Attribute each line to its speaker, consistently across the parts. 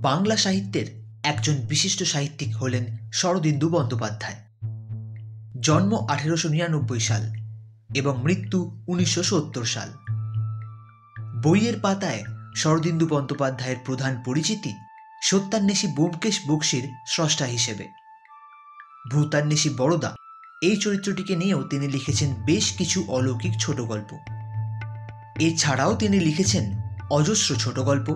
Speaker 1: বাংলা সাহিত্যের একজন বিশিষ্ট সাহিত্যিক হলেন শরদিন্দু বন্দ্যোপাধ্যায়। জন্ম 1899 সাল এবং মৃত্যু 1970 সাল। বইয়ের পাতায় শরদিন্দু বন্দ্যোপাধ্যায়ের প্রধান পরিচিতি সত্যান্বেষী ব্যোমকেশ বক্সীর স্রষ্টা হিসেবে। ভূতান্বেষী বরদা এই চরিত্রটিকে নিয়েও তিনি লিখেছেন বেশ কিছু অলৌকিক ছোট গল্প। এছাড়াও তিনি লিখেছেন অজস্র ছোট গল্প,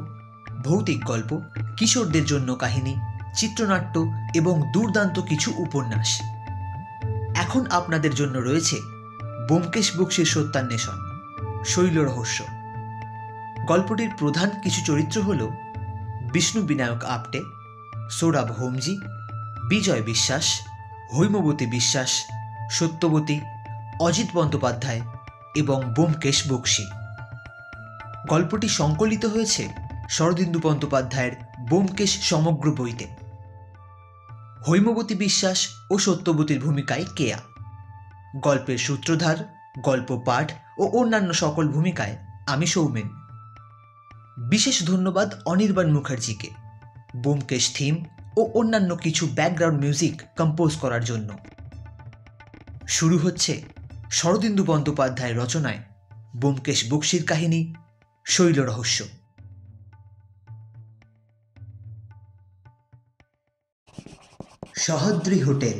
Speaker 1: ভৌতিক গল্প, কিশোরদের জন্য কাহিনী, চিত্রনাট্য এবং দুর্দান্ত কিছু উপন্যাস। এখন আপনাদের জন্য রয়েছে ব্যোমকেশ বক্সীর সত্যান্বেষণ, শৈল রহস্য। গল্পটির প্রধান কিছু চরিত্র হল বিষ্ণু বিনায়ক আপটে, সোহরাব হোমজি, বিজয় বিশ্বাস, হৈমবতী বিশ্বাস, সত্যবতী, অজিত বন্দ্যোপাধ্যায় এবং ব্যোমকেশ বক্সী। গল্পটি সংকলিত হয়েছে শরদিন্দু বন্দ্যোপাধ্যায়ের ব্যোমকেশ সমগ্র বইতে। হৈমবতী বিশ্বাস ও সত্যবতীর ভূমিকায় কেয়া, গল্পের সূত্রধার, গল্প পাঠ ও অন্যান্য সকল ভূমিকায় আমি সৌমেন। বিশেষ ধন্যবাদ অনির্বাণ মুখার্জিকে ব্যোমকেশ থিম ও অন্যান্য কিছু ব্যাকগ্রাউন্ড মিউজিক কম্পোজ করার জন্য। শুরু হচ্ছে শরদিন্দু বন্দ্যোপাধ্যায়ের রচনায় ব্যোমকেশ বক্সীর কাহিনী শৈল রহস্য। সহ্যাদ্রি হোটেল,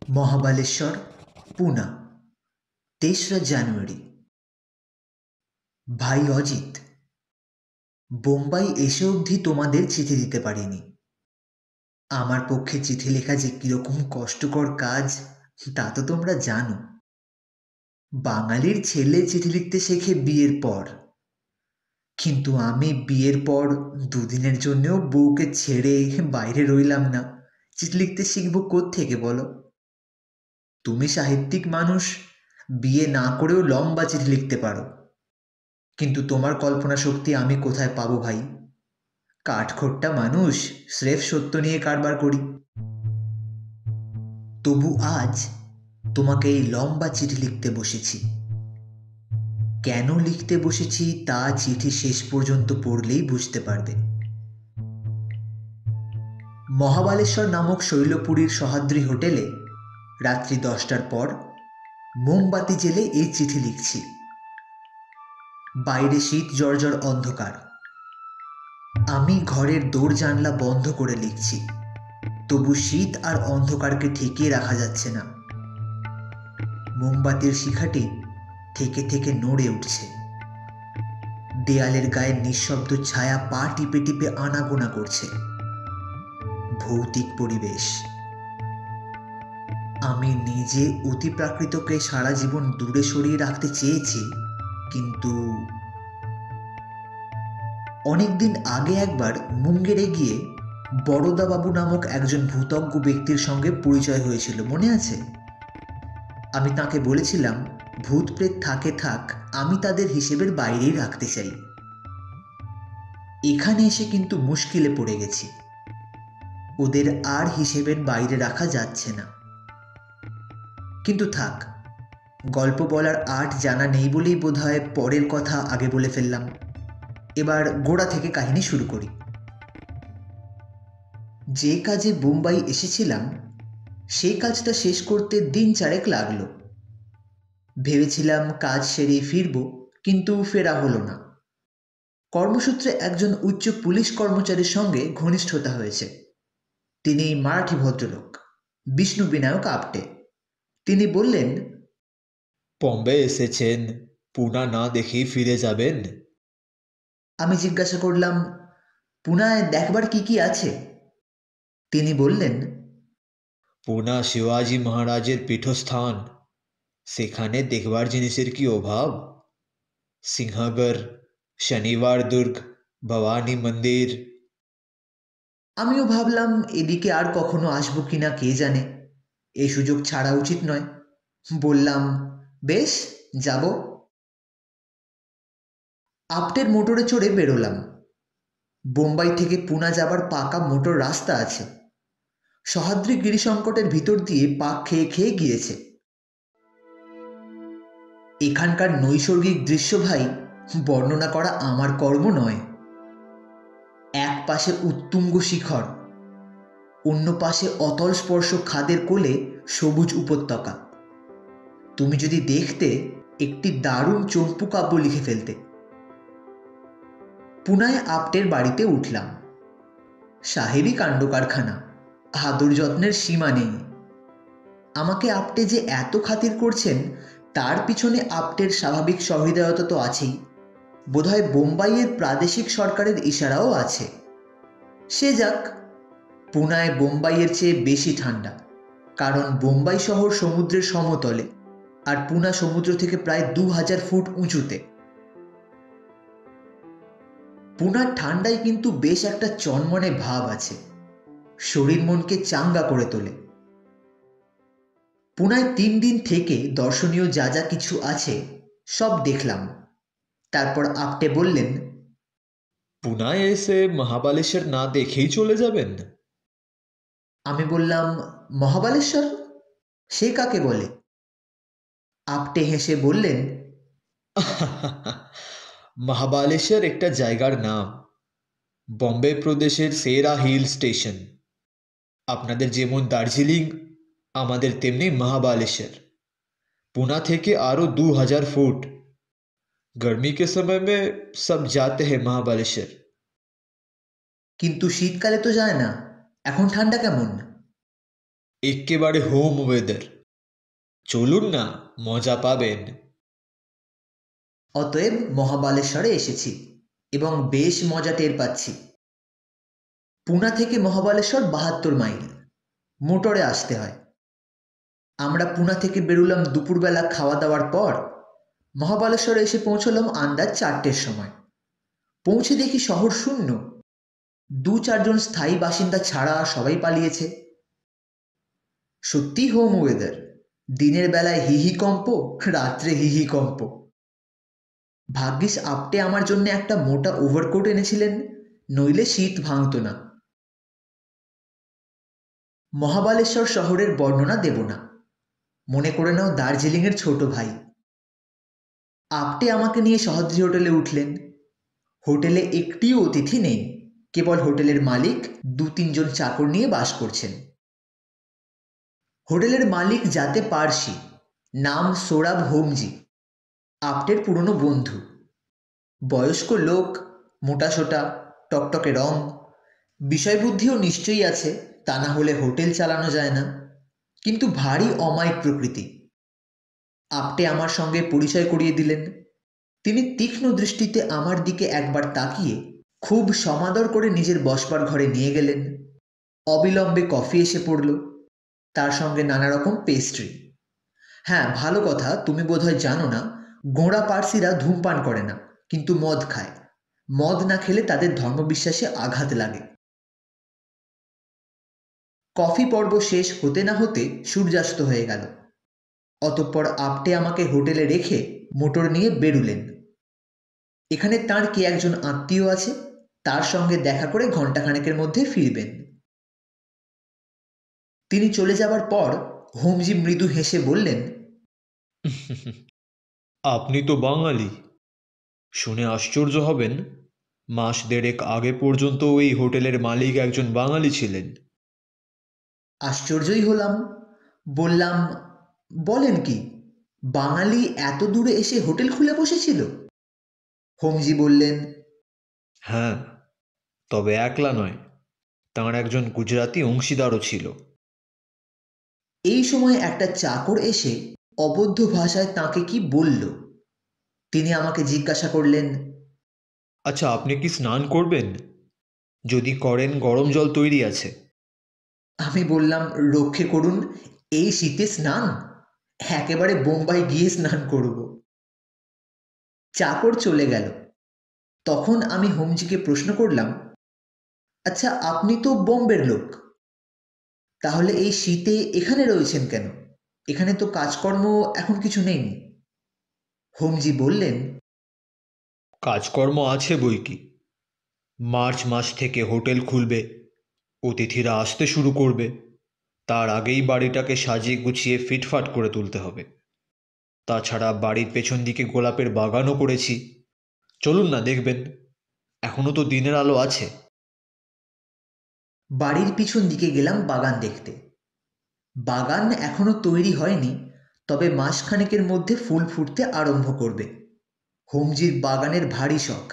Speaker 1: মহাবালেশ্বর, পুনা, 3রা জানুয়ারি। ভাই অজিত, বোম্বাই এসে অবধি তোমাদের চিঠি দিতে পারিনি। আমার পক্ষে চিঠি লেখা যে কিরকম কষ্টকর কাজ তা তো তোমরা জানো। বাঙালির ছেলে চিঠি লিখতে শেখে বিয়ের পর, কিন্তু আমি বিয়ের পর দুদিনের জন্যও বউকে ছেড়ে বাইরে রইলাম না। চিঠি লিখতে শিখবো কোত্থেকে বলো? তুমি সাহিত্যিক মানুষ, বিয়ে না করেও লম্বা চিঠি লিখতে পারো, কিন্তু তোমার কল্পনা শক্তি আমি কোথায় পাবো ভাই? কাঠখোট্টা মানুষ, স্রেফ সত্য নিয়ে কারবার করি। তবু আজ তোমাকে এই লম্বা চিঠি লিখতে বসেছি। কেন লিখতে বসেছি তা চিঠি শেষ পর্যন্ত পড়লেই বুঝতে পারবে। মহাবালেশ্বর নামক শৈলপুরীর সহ্যাদ্রি হোটেলে রাত্রি 10টার পর মোমবাতি জেলে এই চিঠি লিখছি। বাইরে শীত জর্জর অন্ধকার। আমি ঘরের দৌড় জানলা বন্ধ করে লিখছি, তবু শীত আর অন্ধকারকে ঠেকিয়ে রাখা যাচ্ছে না। মোমবাতির শিখাটি থেকে থেকে নড়ে উঠছে। দেয়ালের গায়ে নিঃশব্দ ছায়া পা টিপে টিপে আনাগোনা করছে। ভৌতিক পরিবেশ। আমি নিজে অতি প্রাকৃতকে সারা জীবন দূরে সরিয়ে রাখতে চেয়েছি, কিন্তু অনেকদিন আগে একবার মুঙ্গেরে গিয়ে বরদাবাবু নামক একজন ভূতজ্ঞ ব্যক্তির সঙ্গে পরিচয় হয়েছিল, মনে আছে? আমি তাকে বলেছিলাম ভূত প্রেত থাকে থাক, আমি তাদের হিসেবের বাইরেই রাখতে চাই। এখানে এসে কিন্তু মুশকিলে পড়ে গেছি। ওদের আর হিসেবের বাইরে রাখা যাচ্ছে না। কিন্তু থাক, গল্প বলার আর্ট জানা নেই বলেই বোধহয় পরের কথা আগে বলে ফেললাম। এবার গোড়া থেকে কাহিনী শুরু করি। যে কাজে বোম্বাই এসেছিলাম সেই কাজটা শেষ করতে দিন 4 লাগলো। ভেবেছিলাম কাজ সেরে ফিরব, কিন্তু ফেরা হলো না। কর্মসূত্রে একজন উচ্চ পুলিশ কর্মচারীর সঙ্গে ঘনিষ্ঠতা হয়েছে। তিনি মারাঠি ভদ্রলোক, বিষ্ণু বিনায়ক আপটে। তিনি বললেন,
Speaker 2: বম্বে এসেছেন, পুনা না দেখেই ফিরে যাবেন?
Speaker 1: আমি জিজ্ঞাসা করলাম, পুনায় দেখবার কি কি আছে? তিনি বললেন,
Speaker 2: পুনা শিবাজি মহারাজের পীঠস্থান, সেখানে দেখবার জিনিসের কি অভাব? সিংহগড়, শনিবার দুর্গ, ভবানী মন্দির।
Speaker 1: আমিও ভাবলাম এদিকে আর কখনো আসবো কিনা কে জানে, এই সুযোগ ছাড়া উচিত নয়। বললাম, বেশ, যাব। আপটের মোটরে চড়ে বেরোলাম। বোম্বাই থেকে পুনা যাবার পাকা মোটর রাস্তা আছে। সহ্যাদ্রি গিরিসংকটের ভিতর দিয়ে পাক খেয়ে খেয়ে গিয়েছে। এখানকার নৈসর্গিক দৃশ্য ভাই বর্ণনা করা আমার কর্ম নয়। এক পাশে উত্তুঙ্গ শিখর, অন্য পাশে অতল স্পর্শ খাদের কোলে সবুজ উপত্যকা। তুমি যদি দেখতে, একটি দারুণ চম্পু কাব্য লিখে ফেলতে। পুনায় আপ্টের বাড়িতে উঠলাম। সাহেবী কাণ্ড কারখানা, আদর যত্নের সীমা নেই। আমাকে আপ্টে যে এত খাতির করছেন, তার পিছনে আপ্টের স্বাভাবিক সহৃদয়তা তো আছেই, বোধহয় বোম্বাইয়ের প্রাদেশিক সরকারের ইশারাও আছে। সে যাক, পুনায় বোম্বাইয়ের চেয়ে বেশি ঠান্ডা, কারণ বোম্বাই শহর সমুদ্রের সমতলে, আর পুনা সমুদ্র থেকে প্রায় 2000 ফুট উঁচুতে। পুনার ঠান্ডায় কিন্তু বেশ একটা চনমনে ভাব আছে, শরীর মনকে চাঙ্গা করে তোলে। পুনায় 3 দিন থেকে দর্শনীয় যা যা কিছু আছে সব দেখলাম। তারপর আপ্টে বললেন,
Speaker 2: পুনায় এসে মহাবালেশ্বর না দেখেই চলে যাবেন?
Speaker 1: আমি বললাম, মহাবালেশ্বর? সে কাকে বলে? আপ্টে হেসে বললেন,
Speaker 2: মহাবালেশ্বর একটা জায়গার নাম, বম্বে প্রদেশের সেরা হিল স্টেশন। আপনাদের যেমন দার্জিলিং, আমাদের তেমনি মহাবালেশ্বর। पुणे থেকে আরও 2000 फुट। गर्मी के समय में सब जाते हैं महाबालेश्वर।
Speaker 1: কিন্তু শীতকালে তো যায় না, এখন ঠান্ডা কেমন?
Speaker 2: একেবারে হোম ওয়েদার, চলুন না, মজা পাবেন।
Speaker 1: অতএব মহাবালেশ্বরে এসেছি এবং বেশ মজা টের পাচ্ছি। পুনা থেকে মহাবালেশ্বর 72 মাইল, মোটরে আসতে হয়। আমরা পুনা থেকে বেরুলাম দুপুরবেলা খাওয়া দাওয়ার পর। মহাবালেশ্বরে এসে পৌঁছলাম আন্দাজ 4টের সময়। পৌঁছে দেখি শহর শূন্য, 2-4 জন স্থায়ী বাসিন্দা ছাড়া সবাই পালিয়েছে। সত্যি হোম ওয়েদার, দিনের বেলায় হিহি কম্প, রাত্রে হিহি কম্প। ভাগ্যিস আপ্টে আমার জন্য একটা মোটা ওভারকোট এনেছিলেন, নইলে শীত ভাঙত না। মহাবালেশ্বর শহরের বর্ণনা দেব না, মনে করে নাও দার্জিলিংয়ের ছোট ভাই। আপ্টে আমাকে নিয়ে সহ্যাদ্রি হোটেলে উঠলেন। হোটেলে একটিও অতিথি নেই, কেবল হোটেলের মালিক 2-3 জন চাকর নিয়ে বাস করছেন। হোটেলের মালিক জাতে পারসি, নাম সোরাব হোমজি, আপ্টের পুরনো বন্ধু। বয়স্ক লোক, মোটাসোটা, টকটকে রং, বিষয়বুদ্ধিও নিশ্চয়ই আছে, তা না হলে হোটেল চালানো যায় না, কিন্তু ভারী অমায়িক প্রকৃতি। আপ্টে আমার সঙ্গে পরিচয় করিয়ে দিলেন। তিনি তীক্ষ্ণ দৃষ্টিতে আমার দিকে একবার তাকিয়ে খুব সমাদর করে নিজের বসবার ঘরে নিয়ে গেলেন। অবিলম্বে কফি এসে পড়ল, তার সঙ্গে নানা রকম পেস্ট্রি। হ্যাঁ, ভালো কথা, তুমি বোধহয় জানো না, গোঁড়া পার্সিরা ধূমপান করে না, কিন্তু মদ খায়। মদ না খেলে তাদের ধর্মবিশ্বাসে আঘাত লাগে। কফি পর্ব শেষ হতে না হতে সূর্যাস্ত হয়ে গেল। অতঃপর আপ্টে আমাকে হোটেলে রেখে মোটর নিয়ে বেরুলেন। এখানে তাঁর কে একজন আত্মীয় আছে, তার সঙ্গে দেখা করে ঘণ্টাখানেকের মধ্যে ফিরবেন। তিনি চলে যাবার পর হোমজি মৃদু হেসে বললেন,
Speaker 2: আপনি তো বাঙালি, শুনে আশ্চর্য হবেন, মাস দেড়েক আগে পর্যন্ত এই হোটেলের মালিক একজন বাঙালি ছিলেন।
Speaker 1: আশ্চর্যই হলাম। বললাম, বলেন কি, বাঙালি এত দূরে এসে হোটেল খুলে বসেছিল? হোমজি বললেন,
Speaker 2: হ্যাঁ, তবে একলা নয়, তাঁর একজন গুজরাতি অংশীদারও ছিল।
Speaker 1: এই সময় একটা চাকর এসে অবদ্ধ ভাষায় তাঁকে কি বলল। তিনি আমাকে জিজ্ঞাসা করলেন,
Speaker 2: আচ্ছা, আপনি কি স্নান করবেন? যদি করেন, গরম জল তৈরি আছে।
Speaker 1: আমি বললাম, রক্ষে করুন, এই শীতে স্নান? একেবারে বোম্বাই গিয়ে স্নান করব। চাকর চলে গেল। তখন আমি হোমজিকে প্রশ্ন করলাম, আচ্ছা, আপনি তো বোম্বের লোক, তাহলে এই শীতে এখানে রয়েছেন কেন? এখানে তো কাজকর্ম এখন কিছু নেই। হোমজি বললেন,
Speaker 2: কাজকর্ম আছে বই কি। মার্চ মাস থেকে হোটেল খুলবে, অতিথিরা আসতে শুরু করবে, তার আগেই বাড়িটাকে সাজিয়ে গুছিয়ে ফিটফাট করে তুলতে হবে। তাছাড়া বাড়ির পেছন দিকে গোলাপের বাগানও করেছি, চলুন না দেখবেন, এখনো তো দিনের আলো আছে।
Speaker 1: বাড়ির পিছন দিকে গেলাম বাগান দেখতে। বাগান এখনো তৈরি হয়নি, তবে মাসখানেকের মধ্যে ফুল ফুটতে আরম্ভ করবে। হোমজির বাগানের ভারী শখ।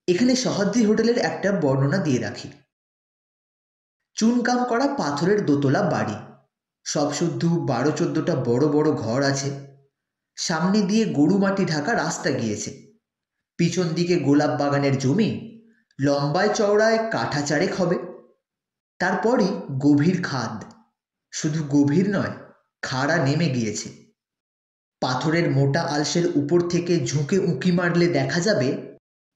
Speaker 1: এখানে সহ্যাদ্রি হোটেলের একটা বর্ণনা দিয়ে রাখি। চুনকাম করা পাথরের দোতলা বাড়ি, সব শুদ্ধ 12-14টা বড় বড় ঘর আছে। সামনে দিয়ে গরু মাটি ঢাকা রাস্তা গিয়েছে। পিছন দিকে গোলাপ বাগানের জমি, লম্বায় চওড়ায় কাঠা চারেক হবে। তারপরই গভীর খাদ, শুধু গভীর নয়, খাড়া নেমে গিয়েছে। পাথরের মোটা আলসের উপর থেকে ঝুঁকে উঁকি মারলে দেখা যাবে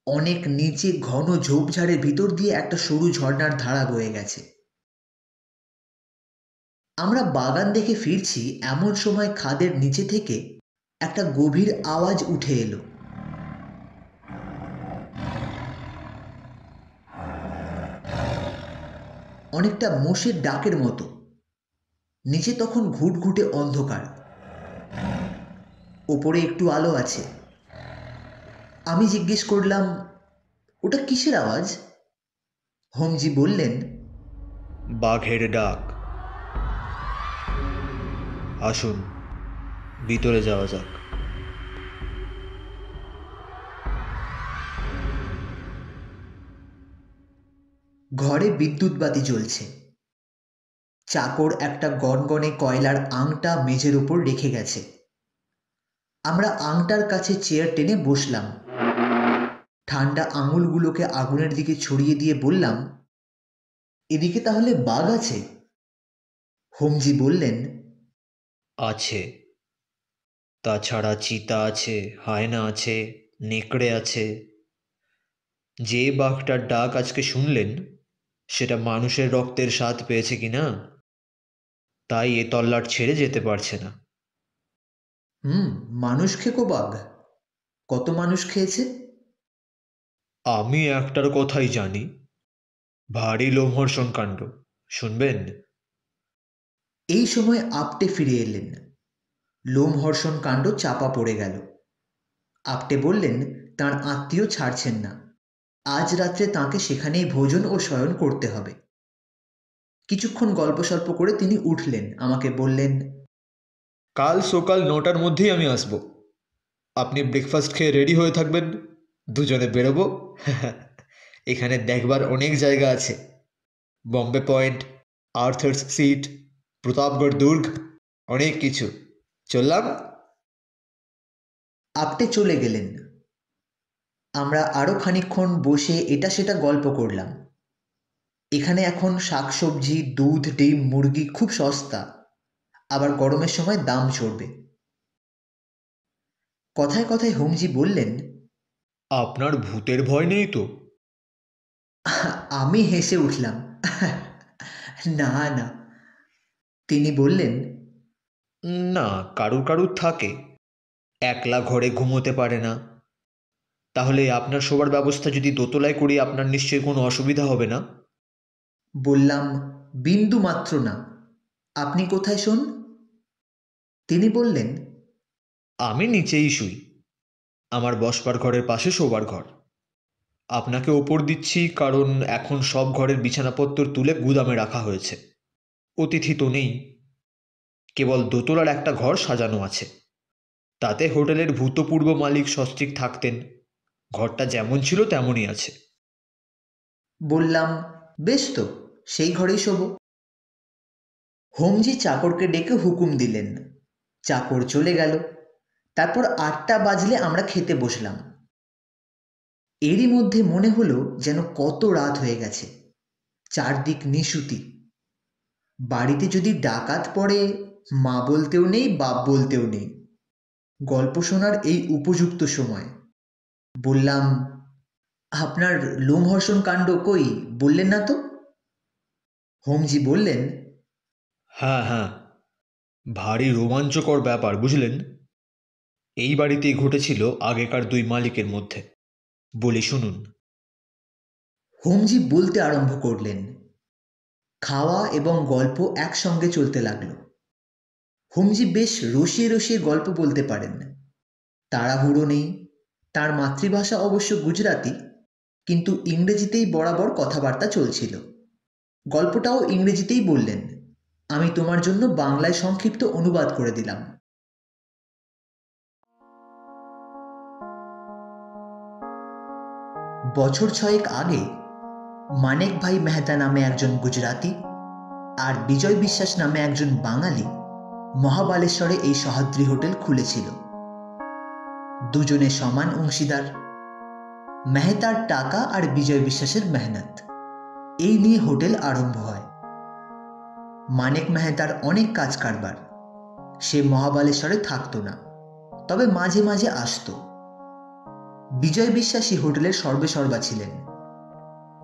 Speaker 1: অনেক নিচে ঘন ঝোপঝাড়ের ভিতর দিয়ে একটা সরু ঝর্ণার ধারা বয়ে গেছে। আমরা বাগান দেখে ফিরছি এমন সময় খাদের নিচে থেকে একটা গভীর আওয়াজ উঠে এলো। অনেকটা মোষের ডাকের মতো। নিচে তখন ঘুটঘুটে অন্ধকার, ওপরে একটু আলো আছে। আমি জিজ্ঞেস করলাম, ওটা কিসের আওয়াজ? হোমজি বললেন,
Speaker 2: বাঘের ডাক। আসুন, ভিতরে যাওয়া যাক।
Speaker 1: ঘরে বিদ্যুৎ বাতি জ্বলছে। চাকর একটা গনগনে কয়লার আংটা মেঝের উপর রেখে গেছে। আমরা আংটার কাছে চেয়ার টেনে বসলাম। ঠান্ডা আঙুলগুলোকে আগুনের দিকে ছড়িয়ে দিয়ে বললাম, এদিকে তাহলে বাঘ আছে? হোমজি বললেন,
Speaker 2: আছে। তাছাড়া চিতা আছে, হায়না আছে, নেকড়ে আছে। যে বাঘটার ডাক আজকে শুনলেন, সেটা মানুষের রক্তের স্বাদ পেয়েছে কিনা, তাই এ তল্লাট ছেড়ে যেতে পারছে না।
Speaker 1: মানুষ খেকো বাঘ? কত মানুষ খেয়েছে?
Speaker 2: আমি একটার কথাই জানি, ভারী লোমহর্ষণ কাণ্ড। শুনবেন?
Speaker 1: এই সময় আপটে ফিরে এলেন। লোমহর্ষণ কাণ্ড চাপা পড়ে গেল। আপটে বললেন তার আত্মীয় ছাড়ছেন না, আজ রাত্রে তাঁকে সেখানেই ভোজন ও শয়ন করতে হবে। কিছুক্ষণ গল্প সল্প করে তিনি উঠলেন, আমাকে বললেন,
Speaker 2: কাল সকাল 9টার মধ্যেই আমি আসব। আপনি ব্রেকফাস্ট খেয়ে রেডি হয়ে থাকবেন, দুজনে বেরোবো। এখানে দেখবার অনেক জায়গা আছে। Bombay point, Arthur's seat, Pratapgad দুর্গ, অনেক কিছু। চললাম।
Speaker 1: আপটে চলে গেলেন। আমরা আরো খানিকক্ষণ বসে এটা সেটা গল্প করলাম। এখানে এখন শাকসবজি, দুধ, ডিম, মুরগি খুব সস্তা, আবার গরমের সময় দাম চড়বে। কথায় কথায় হোমজি বললেন,
Speaker 2: আপনার ভূতের ভয় নেই তো?
Speaker 1: আমি হেসে উঠলাম, না না। তিনি বললেন,
Speaker 2: না, কারুর কারুর থাকে। একলা ঘরে ঘুমোতে পারে না। তাহলে আপনার শোবার ব্যবস্থা যদি দোতলায় করি, আপনার নিশ্চয়ই কোনো অসুবিধা হবে না।
Speaker 1: বললাম, বিন্দু মাত্র না। আপনি কোথায় শোন? তিনি বললেন,
Speaker 2: আমি নিচেই শুই, আমার বসবার ঘরের পাশে শোবার ঘর। আপনাকে ওপর দিচ্ছি কারণ এখন সব ঘরের বিছানাপত্তর তুলে গুদামে রাখা হয়েছে। অতিথি তো নেই, কেবল দোতলার একটা ঘর সাজানো আছে। তাতে হোটেলের ভূতপূর্ব মালিক সস্ত্রীক থাকতেন। ঘরটা যেমন ছিল তেমনই আছে।
Speaker 1: বললাম, বেশ তো, সেই ঘরেই শোবো। হোমজি চাকরকে ডেকে হুকুম দিলেন। চাকর চলে গেল। তারপর 8টা বাজলে আমরা খেতে বসলাম। এরই মধ্যে মনে হলো যেন কত রাত হয়ে গেছে। চারদিক নিশুতি। বাড়িতে যদি ডাকাত পড়ে, মা বলতেও নেই, বাপ বলতেও নেই। গল্প শোনার এই উপযুক্ত সময়। বললাম, আপনার লোমহর্ষণ কাণ্ড কই, বললেন না তো? হোমজি বললেন,
Speaker 2: হ্যাঁ হ্যাঁ, ভারী রোমাঞ্চকর ব্যাপার, বুঝলেন? এই বাড়িতেই ঘটেছিল আগেকার দুই মালিকের মধ্যে। বলি শুনুন।
Speaker 1: হোমজি বলতে আরম্ভ করলেন। খাওয়া এবং গল্প একসঙ্গে চলতে লাগলো। হোমজি বেশ রসিয়ে রসিয়ে গল্প বলতে পারেন। তাড়াহুড়ো নেই। তার মাতৃভাষা অবশ্য গুজরাটি, কিন্তু ইংরেজিতেই বরাবর কথাবার্তা চলছিল। গল্পটাও ইংরেজিতেই বললেন। আমি তোমার জন্য বাংলায় সংক্ষিপ্ত অনুবাদ করে দিলাম। বছর 6 আগে মানেক ভাই মেহতা নামে একজন গুজরাতি আর বিজয় বিশ্বাস নামে একজন বাঙালি মহাবালেশ্বরে এই সহ্যাদ্রি হোটেল খুলেছিল। দুজনে সমান অংশীদার। মেহতার টাকা আর বিজয় বিশ্বাসের মেহনত, এই নিয়ে হোটেল আরম্ভ হয়। মানেক মেহতার অনেক কাজ কারবার। সে মহাবালেশ্বরে থাকতো না, তবে মাঝে মাঝে আসতো। বিজয় বিশ্বাসী হোটেলের সর্বেসর্বা ছিলেন,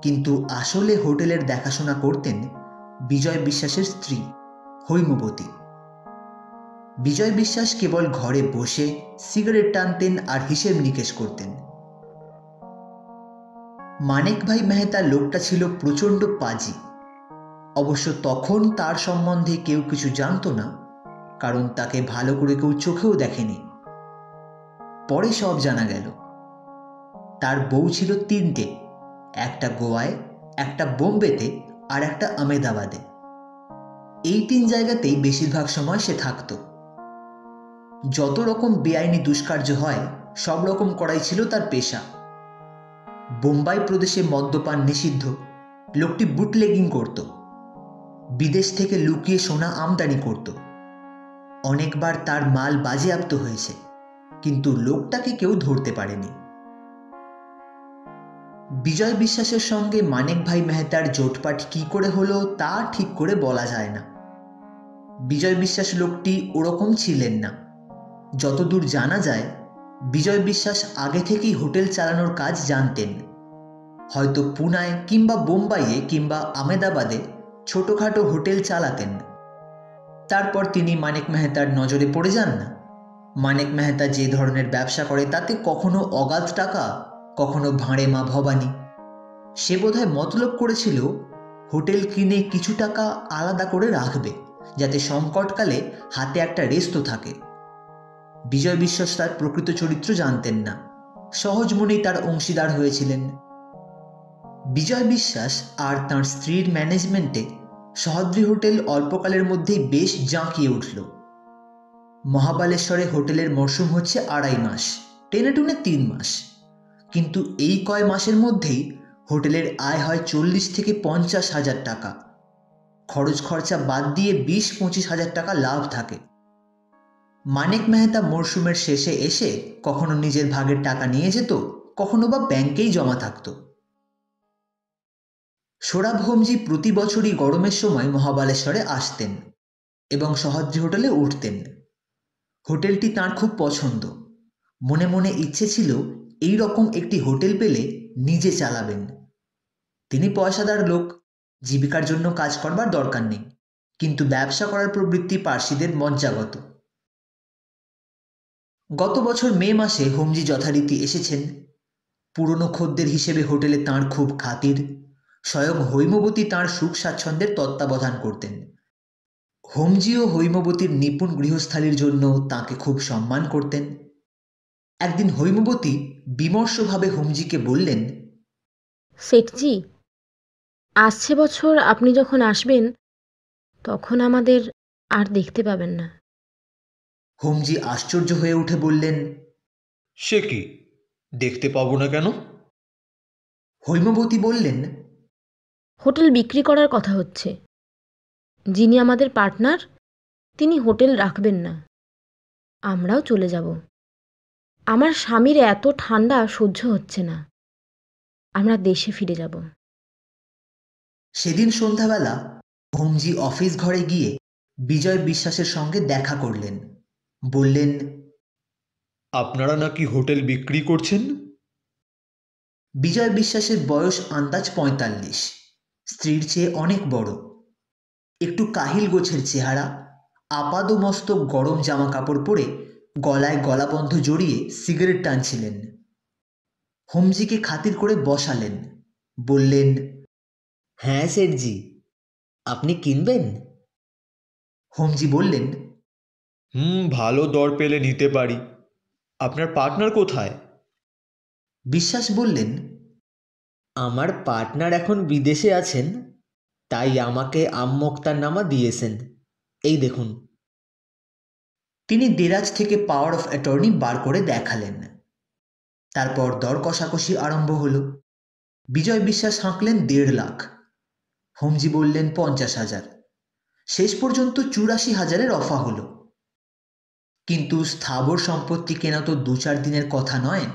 Speaker 1: কিন্তু আসলে হোটেলের দেখাশোনা করতেন বিজয় বিশ্বাসের স্ত্রী হৈমবতী। বিজয় বিশ্বাস কেবল ঘরে বসে সিগারেট টানতেন আর হিসেব নিকেশ করতেন। মানেক ভাই মেহতা লোকটা ছিল প্রচণ্ড পাজি। অবশ্য তখন তার সম্বন্ধে কেউ কিছু জানতো না, কারণ তাকে ভালো করে কেউ চোখেও দেখেনি। পরে সব জানা গেল। তার বউ ছিল 3টে, একটা গোয়ায়, একটা বোম্বেতে আর একটা আমেদাবাদে। এই 3 জায়গাতেই বেশিরভাগ সময় সে থাকত। যত রকম বেআইনি দুষ্কার্য হয় সব রকম করাই ছিল তার পেশা। বোম্বাই প্রদেশে মদ্যপান নিষিদ্ধ। লোকটি বুটলেগিং করত, বিদেশ থেকে লুকিয়ে সোনা আমদানি করত। অনেকবার তার মাল বাজেয়াপ্ত হয়েছে, কিন্তু লোকটাকে কেউ ধরতে পারেনি। বিজয় বিশ্বাসের সঙ্গে মানেক ভাই মেহতার জোটপাট কি করে হলো তা ঠিক করে বলা যায় না। বিজয় বিশ্বাস লোকটি ওরকম ছিলেন না। যতদূর জানা যায়, বিজয় বিশ্বাস আগে থেকেই হোটেল চালানোর কাজ জানতেন। হয়তো পুনায় কিংবা বোম্বাইয়ে কিংবা আমেদাবাদে ছোটখাটো হোটেল চালাতেন। তারপর তিনি মানেক মেহতার নজরে পড়ে যান না। মানেক মেহতা যে ধরনের ব্যবসা করে তাতে কখনো অগাধ টাকা, কখনো ভাঁড়ে মা ভবানী। সে বোধহয় মতলব করেছিল হোটেল কিনে কিছু টাকা আলাদা করে রাখবে, যাতে সংকটকালে হাতে একটা রেস্তো থাকে। বিজয় বিশ্বাস তার প্রকৃত চরিত্র জানতেন না, সহজ মনেই তার অংশীদার হয়েছিলেন। বিজয় বিশ্বাস আর তাঁর স্ত্রীর ম্যানেজমেন্টে সহ্যাদ্রি হোটেল অল্পকালের মধ্যেই বেশ জাঁকিয়ে উঠল। মহাবালেশ্বরে হোটেলের মরশুম হচ্ছে 2.5 মাস, টেনে টুনে 3 মাস। কিন্তু এই কয় মাসের মধ্যেই হোটেলের আয় হয় 40 থেকে 50 হাজার টাকা। খরচ খরচা বাদ দিয়ে 20-25 হাজার টাকা লাভ থাকে। মানেক মেহতা মরশুমের শেষে এসে কখনো নিজের ভাগের টাকা নিয়ে যেত, কখনো বা ব্যাংকেই জমা থাকত। সোরাব হোমজি প্রতি বছরই গরমের সময় মহাবালেশ্বরে আসতেন এবং সহ্যাদ্রি হোটেলে উঠতেন। হোটেলটি তাঁর খুব পছন্দ। মনে মনে ইচ্ছে ছিল এই রকম একটি হোটেল পেলে নিজে চালাবেন। তিনি পয়সাদার লোক, জীবিকার জন্য কাজ করবার দরকার নেই, কিন্তু ব্যবসা করার প্রবৃত্তি পার্সিদের মজ্জাগত। গত বছর মে মাসে হোমজি যথারীতি এসেছেন। পুরনো খদ্দের হিসেবে হোটেলে তাঁর খুব খাতির। স্বয়ং হৈমবতী তাঁর সুখ স্বাচ্ছন্দ্যের তত্ত্বাবধান করতেন। হোমজি ও হৈমবতীর নিপুণ গৃহস্থালির জন্য তাঁকে খুব সম্মান করতেন। একদিন হৈমবতী বিমর্ষভাবে হোমজিকে বললেন,
Speaker 3: শেঠজি, আসছে বছর আপনি যখন আসবেন তখন আমাদের আর দেখতে পাবেন না।
Speaker 1: হোমজি আশ্চর্য হয়ে উঠে বললেন,
Speaker 2: সে কি, দেখতে পাবো না কেন?
Speaker 1: হৈমবতী বললেন,
Speaker 3: হোটেল বিক্রি করার কথা হচ্ছে। যিনি আমাদের পার্টনার তিনি হোটেল রাখবেন না, আমরাও চলে যাব। আমার স্বামীর এত ঠান্ডা সহ্য হচ্ছে না, আমরা দেশে ফিরে যাব।
Speaker 1: সেদিন সন্ধ্যাবেলা হোমজি অফিস ঘরে গিয়ে বিজয় বিশ্বাসের সঙ্গে দেখা করলেন। বললেন,
Speaker 2: আপনারা নাকি হোটেল বিক্রি করছেন?
Speaker 1: বিজয় বিশ্বাসের বয়স আন্দাজ 45, স্ত্রীর চেয়ে অনেক বড়। একটু কাহিল গোছের চেহারা, আপাদমস্তক গরম জামা কাপড় পরে গলায় গলাবন্ধ জড়িয়ে সিগারেট টানছিলেন। হোমজিকে খাতির করে বসালেন। বললেন, হ্যাঁ শেঠজি, আপনি কিনবেন? হোমজি বললেন,
Speaker 2: ভালো দর পেলে নিতে পারি। আপনার পার্টনার কোথায়?
Speaker 1: বিশ্বাস বললেন,
Speaker 2: আমার পার্টনার এখন বিদেশে আছেন, তাই আমাকে আমমোক্তারনামা দিয়েছেন। এই দেখুন।
Speaker 1: তিনি দেরাজ থেকে পাওয়ার অফ অ্যাটর্নি বার করে দেখালেন। তারপর দর কষাকষি আরম্ভ হলো। বিজয় বিশ্বাস হাঁকলেন 1.5 লাখ, হোমজি বললেন 50,000, শেষ পর্যন্ত 84,000-এর অফা হলো। কিন্তু স্থাবর সম্পত্তি কেনা তো 2-4 দিনের কথা নয়।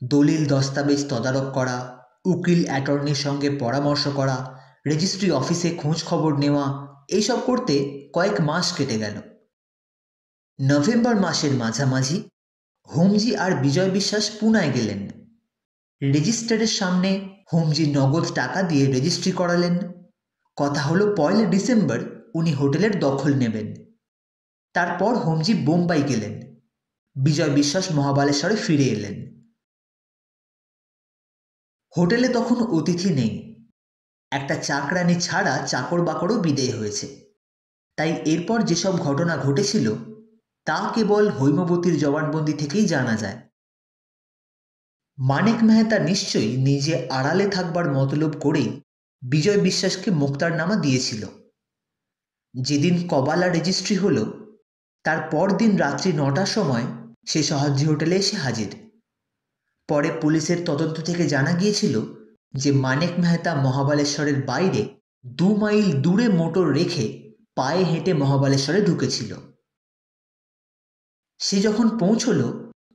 Speaker 1: দলিল দস্তাবেজ তদারক করা, উকিল অ্যাটর্নির সঙ্গে পরামর্শ করা, রেজিস্ট্রি অফিসে খোঁজ খবর নেওয়া, এইসব করতে কয়েক মাস কেটে গেল। নভেম্বর মাসের মাঝামাঝি হোমজি আর বিজয় বিশ্বাস পুনায় গেলেন। রেজিস্ট্রারের সামনে হোমজি নগদ টাকা দিয়ে রেজিস্ট্রি করালেন। কথা হলো 1 ডিসেম্বর উনি হোটেলের দখল নেবেন। তারপর হোমজি বোম্বাই গেলেন। বিজয় বিশ্বাস মহাবালেশ্বরে ফিরে এলেন। হোটেলে তখন অতিথি নেই। একটা চাকরানি ছাড়া চাকর বাকরও বিদেয় হয়েছে। তাই এরপর যেসব ঘটনা ঘটেছিল তা কেবল হৈমবতীর জবানবন্দি থেকেই জানা যায়। মানিক মেহতা নিশ্চয়ই নিজে আড়ালে থাকবার মতলব করেই বিজয় বিশ্বাসকে মোক্তারনামা দিয়েছিল। যেদিন কবালা রেজিস্ট্রি হলো তার পরদিন রাত্রি 9টার সময় সে সহ্যাদ্রি হোটেলে এসে হাজির। পরে পুলিশের তদন্ত থেকে জানা গিয়েছিল যে মানিক মেহতা মহাবালেশ্বরের বাইরে 2 মাইল দূরে মোটর রেখে পায়ে হেঁটে মহাবালেশ্বরে ঢুকেছিল। সে যখন পৌঁছল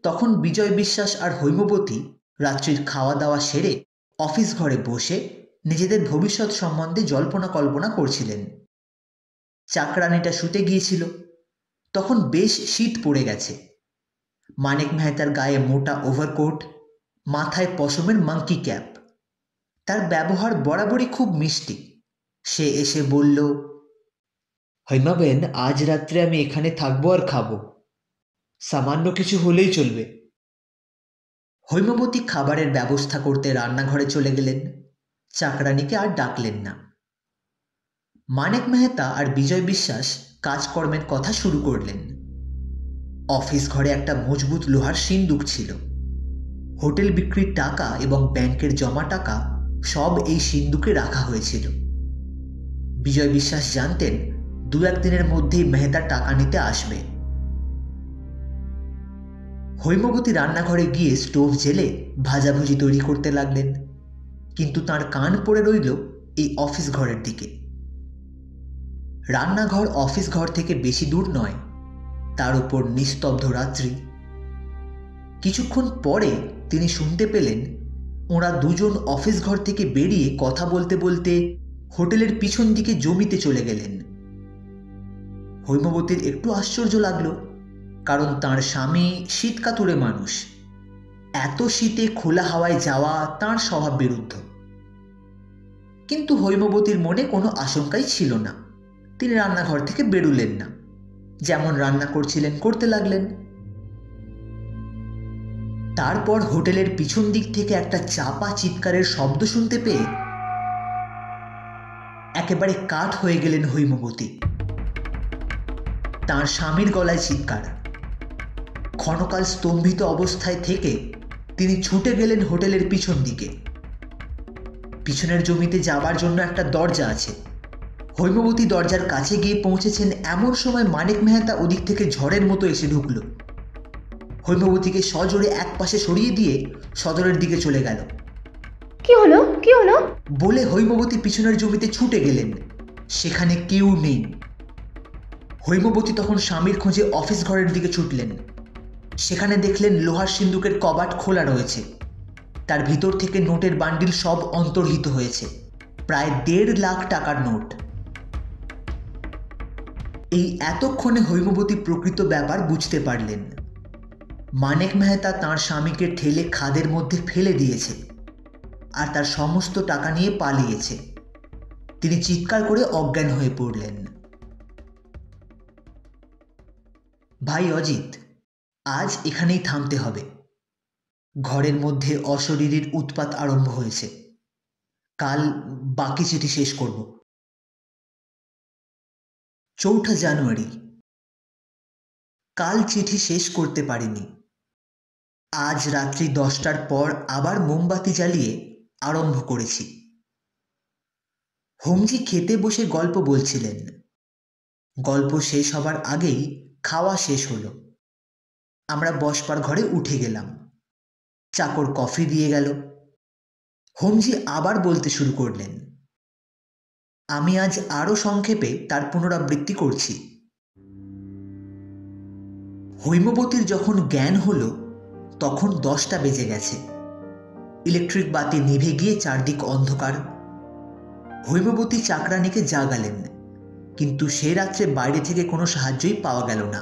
Speaker 1: তখন বিজয় বিশ্বাস আর হৈমবতী রাত্রির খাওয়া দাওয়া সেরে অফিস ঘরে বসে নিজেদের ভবিষ্যৎ সম্বন্ধে জল্পনা কল্পনা করছিলেন। চাকরানিটা শুতে গিয়েছিল। তখন বেশ শীত পড়ে গেছে। মানিক মেহতার গায়ে মোটা ওভারকোট, মাথায় পশমের মাঙ্কি ক্যাপ। তার ব্যবহার বরাবরই খুব মিষ্টি। সে এসে বলল,
Speaker 2: হৈমাবেন, আজ রাত্রে আমি এখানে থাকবো আর খাবো। সামান্য কিছু হলেই চলবে।
Speaker 1: হৈমবতী খাবারের ব্যবস্থা করতে রান্নাঘরে চলে গেলেন। চাকরানিকে আর ডাকলেন না। মানিক মেহতা আর বিজয় বিশ্বাস কাজকর্মের কথা শুরু করলেন। অফিস ঘরে একটা মজবুত লোহার সিন্দুক ছিল। হোটেল বিক্রির টাকা এবং ব্যাংকের জমা টাকা সব এই সিন্দুকে রাখা হয়েছিল। বিজয় বিশ্বাস জানতেন 2-1 দিনের মধ্যেই মেহতা টাকা নিতে আসবে। হৈমবতী রান্নাঘরে গিয়ে স্টোভ জেলে ভাজাভুজি তৈরি করতে লাগলেন। কিন্তু তার কান পড়ে রইল এই অফিস ঘরের দিকে। রান্নাঘর অফিস ঘর থেকে বেশি দূর নয়, তার উপর নিস্তব্ধ রাত্রি। কিছুক্ষণ পরে তিনি শুনতে পেলেন ওরা দুজন অফিস ঘর থেকে বেরিয়ে কথা বলতে বলতে হোটেলের পিছন দিকে জমিতে চলে গেলেন। হৈমবতীর একটু আশ্চর্য লাগলো, কারণ তার স্বামী শীতকাতুরে মানুষ। এত শীতে খোলা হাওয়ায় যাওয়া তাঁর স্বভাব বিরুদ্ধ। কিন্তু হৈমবতীর মনে কোনো আশঙ্কাই ছিল না। তিনি রান্নাঘর থেকে বেরুলেন না, যেমন রান্না করছিলেন করতে লাগলেন। তারপর হোটেলের পিছন দিক থেকে একটা চাপা চিৎকারের শব্দ শুনতে পেয়ে একেবারে কাঠ হয়ে গেলেন হৈমবতী। তাঁর স্বামীর গলায় চিৎকার। ক্ষণকাল স্তম্ভিত অবস্থায় থেকে তিনি ছুটে গেলেন হোটেলের পিছন দিকে। পিছনের জমিতে যাবার জন্য একটা দরজা আছে। হৈমবতী দরজার কাছে গিয়ে পৌঁছেছেন এমন সময় মানিক মেহতা ওদিক থেকে ঝড়ের মতো এসে ঢুকল। হৈমবতীকে সজোরে এক পাশে সরিয়ে দিয়ে সদরের দিকে চলে গেল।
Speaker 3: কি হলো কি হলো?
Speaker 1: বলে হৈমবতী পিছনের জমিতে ছুটে গেলেন। সেখানে কেউ নেই। হৈমবতী তখন স্বামীর খোঁজে অফিস ঘরের দিকে ছুটলেন। সেখানে দেখলেন লোহার সিন্দুকের কবাট খোলা রয়েছে। তার ভিতর থেকে নোটের বান্ডিল সব অন্তর্হিত হয়েছে, প্রায় 1.5 লাখ টাকার নোট। এই এতক্ষণে হৈমবতী প্রকৃত ব্যাপার বুঝতে পারলেন। মানিক মেহতা তাঁর স্বামীকে ঠেলে খাদের মধ্যে ফেলে দিয়েছে আর তার সমস্ত টাকা নিয়ে পালিয়েছে। তিনি চিৎকার করে অজ্ঞান হয়ে পড়লেন। ভাই অজিত, আজ এখানেই থামতে হবে। ঘরের মধ্যে অশরীরীর উৎপাত আরম্ভ হয়েছে। কাল বাকি চিঠি শেষ করব। 4 জানুয়ারি। কাল চিঠি শেষ করতে পারিনি। আজ রাত্রি 10টার পর আবার মোমবাতি জ্বালিয়ে আরম্ভ করেছি। হোমজি খেতে বসে গল্প বলছিলেন। গল্প শেষ হবার আগেই খাওয়া শেষ হলো। আমরা বসবার ঘরে উঠে গেলাম। চাকর কফি দিয়ে গেল। হোমজি আবার বলতে শুরু করলেন। আমি আজ আরও সংক্ষেপে তার পুনরাবৃত্তি করছি। হৈমবতীর যখন জ্ঞান হলো তখন 10টা বেজে গেছে। ইলেকট্রিক বাতি নিভে গিয়ে চারদিক অন্ধকার। হৈমবতী চাকরানীকে জাগালেন, কিন্তু সে রাত্রে বাইরে থেকে কোনো সাহায্যই পাওয়া গেল না।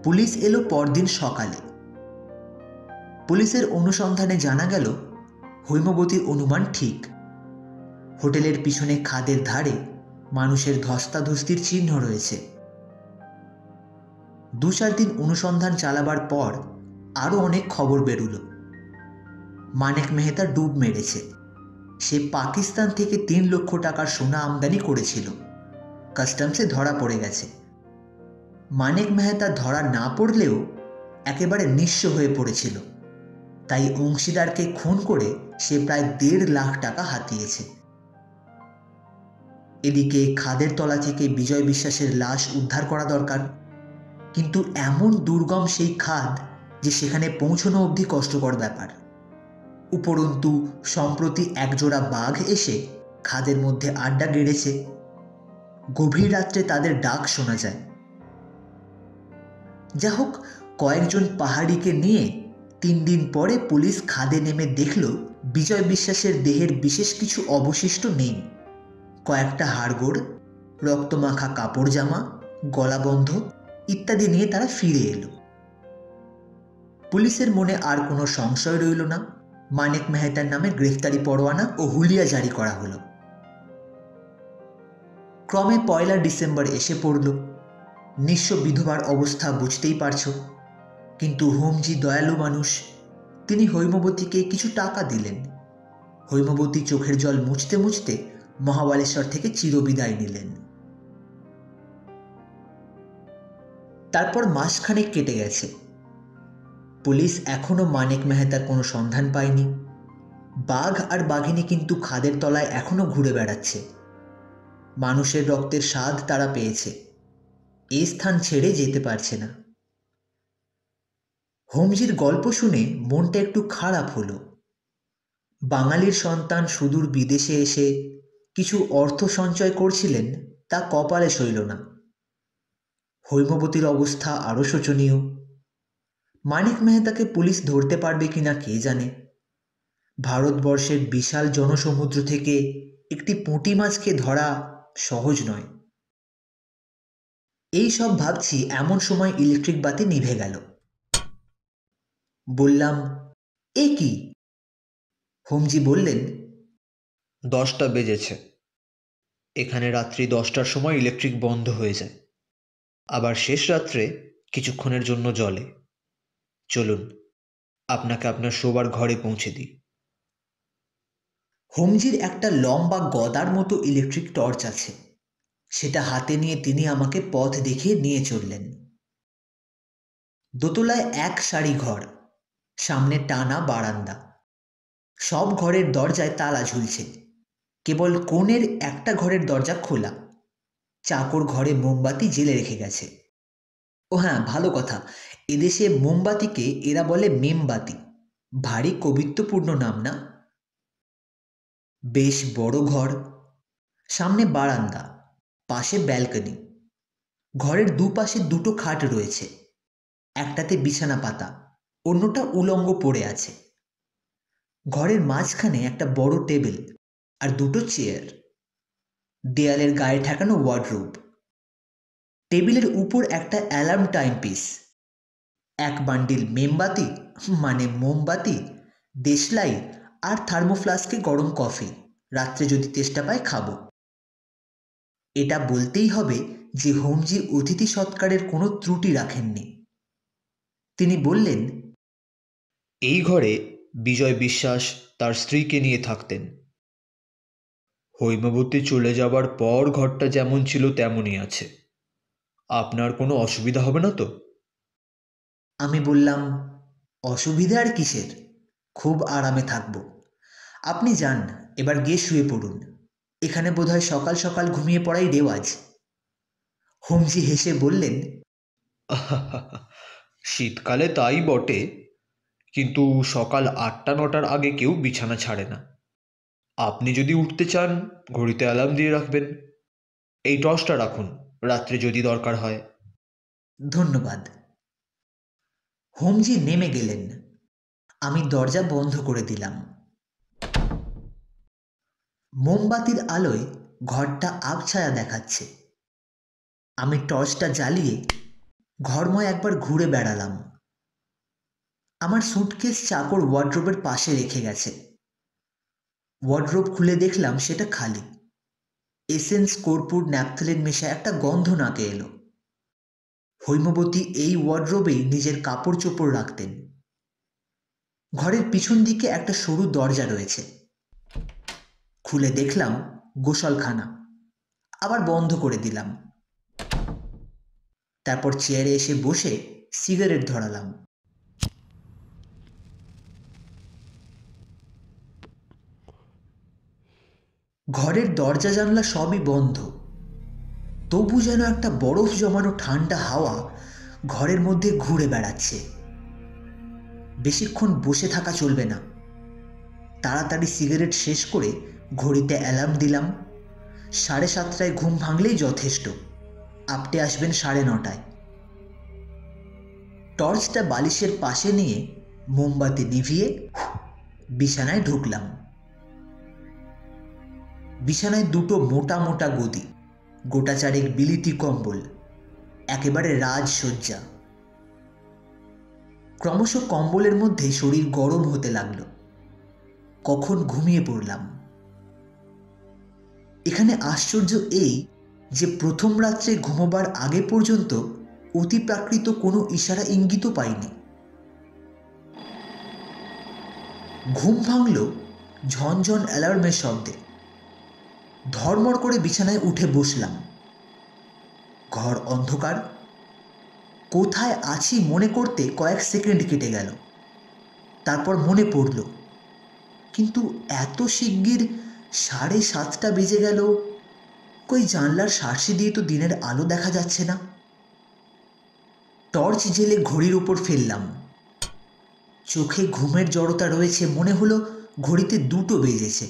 Speaker 1: পুলিশ এলো পরদিন সকালে। পুলিশের অনুসন্ধানে জানা গেল হৈমবতীর অনুমান ঠিক। হোটেলের পিছনে খাদের ধারে মানুষের ধস্তাধস্তির চিহ্ন রয়েছে। 2-4 দিন অনুসন্ধান চালাবার পর আরও অনেক খবর বেরুলো। মানেক মেহতা ডুব মেরেছে। সে পাকিস্তান থেকে 3 লক্ষ টাকার সোনা আমদানি করেছিল। কাস্টমসে ধরা পড়ে গেছে। মানেক মেহতা ধরা না পড়লেও একেবারে নিঃস্ব হয়ে পড়েছিল, তাই অংশীদারকে খুন করে সে প্রায় 1.5 লাখ টাকা হাতিয়েছে। এদিকে খাদের তলা থেকে বিজয় বিশ্বাসের লাশ উদ্ধার করা দরকার, কিন্তু এমন দুর্গম সেই খাদ যে সেখানে পৌঁছানো অবধি কষ্টকর ব্যাপার। উপরন্তু সম্প্রতি একজোড়া বাঘ এসে খাদের মধ্যে আড্ডা গেড়েছে। গভীর রাত্রে তাদের ডাক শোনা যায়। যা হোক, কয়েকজন পাহাড়িকে নিয়ে 3 দিন পরে পুলিশ খাদে নেমে দেখল বিজয় বিশ্বাসের দেহের বিশেষ কিছু অবশিষ্ট নেই। কয়েকটা হাড়গোড়, রক্তমাখা কাপড় জামা, গলাবন্ধ ইত্যাদি নিয়ে তারা ফিরে এলো। পুলিশের মনে আর কোনো সংশয় রইল না। মানেক মেহতার নামে গ্রেফতারি পরোয়ানা ও হুলিয়া জারি করা হলো। ক্রমে 1 ডিসেম্বর এসে পড়ল। নিঃস্ব বিধবার অবস্থা বুঝতেই পারছ, কিন্তু হোমজি দয়ালু মানুষ। তিনি হৈমবতীকে কিছু টাকা দিলেন। হৈমবতী চোখের জল মুছতে মুছতে মহাবালেশ্বর থেকে চিরবিদায় নিলেন। তারপর মাসখানেক কেটে গেছে। পুলিশ এখনো মানেক মেহতার কোনো সন্ধান পায়নি। বাঘ আর বাঘিনী কিন্তু খাদের তলায় এখনো ঘুরে বেড়াচ্ছে। মানুষের রক্তের স্বাদ তারা পেয়েছে, এই স্থান ছেড়ে যেতে পারছে না। হোমজির গল্প শুনে মনটা একটু খারাপ হলো। বাঙালির সন্তান সুদূর বিদেশে এসে কিছু অর্থ সঞ্চয় করছিলেন, তা কপালে সইল না। হৈমবতীর অবস্থা আরও শোচনীয়। মানিক মেহতাকে পুলিশ ধরতে পারবে কিনা কে জানে। ভারতবর্ষের বিশাল জনসমুদ্র থেকে একটি পুঁটি মাছকে ধরা সহজ নয়। এই সব ভাবছি, এমন সময় ইলেকট্রিক বাতি নিভে গেল। বললাম, এ কি? হোমজি বললেন,
Speaker 2: 10টা বেজেছে। এখানে রাত্রি 10টার সময় ইলেকট্রিক বন্ধ হয়ে যায়, আবার শেষ রাত্রে কিছুক্ষণের জন্য জ্বলে। চলুন, আপনাকে আপনার শোবার ঘরে পৌঁছে দিই।
Speaker 1: হোমজির একটা লম্বা গদার মতো ইলেকট্রিক টর্চ আছে। সেটা হাতে নিয়ে তিনি আমাকে পথ দেখিয়ে নিয়ে চললেন। দোতলায় 1 সারি ঘর, সামনে টানা বারান্দা। সব ঘরের দরজায় তালা ঝুলছে, কেবল কোণের একটা ঘরের দরজা খোলা। চাকর ঘরে মোমবাতি জেলে রেখে গেছে। ও হ্যাঁ, ভালো কথা, এদেশে মোমবাতিকে এরা বলে মেমবাতি। ভারী কবিত্বপূর্ণ নাম না? বেশ বড় ঘর, সামনে বারান্দা, পাশে ব্যালকনি। ঘরের দুপাশে 2টো খাট রয়েছে। একটাতে বিছানা পাতা, অন্যটা উলঙ্গ পড়ে আছে। ঘরের মাঝখানে একটা বড় টেবিল আর 2টো চেয়ার। দেয়ালের গায়ে ঠেকানো ওয়ার্ডরোব। টেবিলের উপর একটা অ্যালার্ম টাইম পিস। 1 বান্ডিল মেমবাতি মানে মোমবাতি, দেশলাই আর থার্মোফ্লাস্কে গরম কফি। রাত্রে যদি তেষ্টা পায় খাবো। এটা বলতেই হবে যে হোমজি অতিথি সৎকারের কোনো ত্রুটি রাখেননি। তিনি বললেন,
Speaker 2: এই ঘরে বিজয় বিশ্বাস তার স্ত্রীকে নিয়ে থাকতেন। হৈমবতী চলে যাবার পর ঘরটা যেমন ছিল তেমনই আছে। আপনার কোনো অসুবিধা হবে না তো?
Speaker 1: আমি বললাম, অসুবিধা আর কিসের, খুব আরামে থাকবো। আপনি যান, এবার গিয়ে শুয়ে পড়ুন। এখানে বোধহয় সকাল সকাল ঘুমিয়ে পড়াই রেওয়াজ। হোমজি হেসে বললেন,
Speaker 2: শীতকালে তাই বটে, কিন্তু সকাল 8টা-9টার আগে কেউ বিছানা ছাড়ে না। আপনি যদি উঠতে চান, ঘড়িতে অ্যালার্ম দিয়ে রাখবেন। এই টর্চটা রাখুন, রাত্রে যদি দরকার হয়।
Speaker 1: ধন্যবাদ। হোমজি নেমে গেলেন। আমি দরজা বন্ধ করে দিলাম। মোমবাতির আলোয় ঘরটা আবছায়া দেখাচ্ছে। আমি টর্চটা জ্বালিয়ে ঘরময় একবার ঘুরে বেড়ালাম। আমার সুটকেস চাকর ওয়ার্ড্রোবের পাশে রেখে গেছে। ওয়ার্ড্রোব খুলে দেখলাম সেটা খালি। এসেন্স, কর্পূর, ন্যাপথলিন মেশা একটা গন্ধ নাকে এলো। হৈমবতী এই ওয়ার্ড্রোবেই নিজের কাপড় চোপড় রাখতেন। ঘরের পিছন দিকে একটা সরু দরজা রয়েছে। খুলে দেখলাম গোসলখানা, আবার বন্ধ করে দিলাম। তারপর চেয়ারে এসে বসে সিগারেট ধরালাম। ঘরের দরজা জানলা সবই বন্ধ, তবু যেন একটা বরফ জমানো ঠান্ডা হাওয়া ঘরের মধ্যে ঘুরে বেড়াচ্ছে। বেশিক্ষণ বসে থাকা চলবে না। তাড়াতাড়ি সিগারেট শেষ করে ঘড়িতে অ্যালার্ম দিলাম। 7:30টায় ঘুম ভাঙলেই যথেষ্ট। আপটে আসবেন 9:30টায়। টর্চটা বালিশের পাশে নিয়ে মোমবাতি নিভিয়ে বিছানায় ঢুকলাম। বিছানায় দুটো মোটা মোটা গদি, গোটা চারেক বিলিতি কম্বল, একেবারে রাজসজ্জা। ক্রমশ কম্বলের মধ্যে শরীর গরম হতে লাগল। কখন ঘুমিয়ে পড়লাম। এখানে আশ্চর্য এই যে প্রথম রাত্রে ঘুমোবার আগে পর্যন্ত অতিপ্রাকৃত কোনো ইশারা ইঙ্গিতও পাইনি। ঘুম ভাঙল ঝনঝন অ্যালার্মের শব্দে। ধড়মড় করে বিছানায় উঠে বসলাম। ঘর অন্ধকার। কোথায় আছি মনে করতে কয়েক সেকেন্ড কেটে গেল। তারপর মনে পড়ল, কিন্তু এত শিগগির 7:30টা বেজে গেল। কই জানলার শার্সি দিয়ে তো দিনের আলো দেখা যাচ্ছে না। টর্চ জেলে ঘড়ির উপর ফেললাম। চোখে ঘুমের জড়তা রয়েছে, মনে হলো ঘড়িতে 2টো বেজেছে।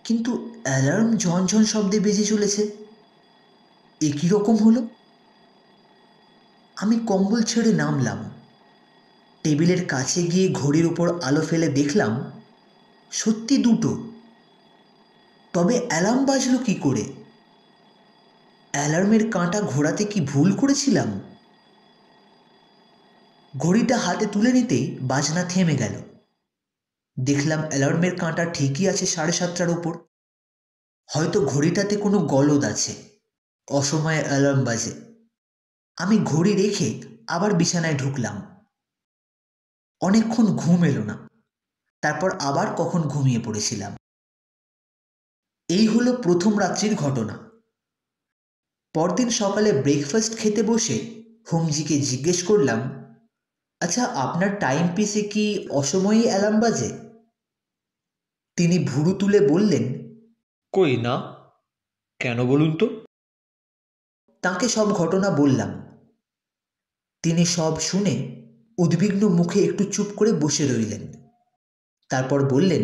Speaker 1: কিন্তু অ্যালার্ম ঝনঝন শব্দে বেজে চলেছে। এ কী রকম হলো? আমি কম্বল ছেড়ে নামলাম। টেবিলের কাছে গিয়ে ঘড়ির উপর আলো ফেলে দেখলাম সত্যি 2টো। তবে অ্যালার্ম বাজলো কি করে? অ্যালার্মের কাঁটা ঘোরাতে কি ভুল করেছিলাম? ঘড়িটা হাতে তুলে নিতেই বাজনা থেমে গেল। দেখলাম অ্যালার্মের কাঁটা ঠিকই আছে 7:30টার উপর। হয়তো ঘড়িটাতে কোনো গলদ আছে, অসময়ে অ্যালার্ম বাজে। আমি ঘড়ি রেখে আবার বিছানায় ঢুকলাম। অনেকক্ষণ ঘুম এলো না। তারপর আবার কখন ঘুমিয়ে পড়েছিলাম। এই হলো প্রথম রাত্রির ঘটনা। পরদিন সকালে ব্রেকফাস্ট খেতে বসে হোমজিকে জিজ্ঞেস করলাম, আচ্ছা, আপনার টাইম পিসে কি অসময়েই অ্যালার্ম বাজে? তিনি ভুরু তুলে বললেন,
Speaker 2: কই না, কেন বলুন তো?
Speaker 1: তাকে সব ঘটনা বললাম। তিনি সব শুনে উদ্বিগ্ন মুখে একটু চুপ করে বসে রইলেন। তারপর বললেন,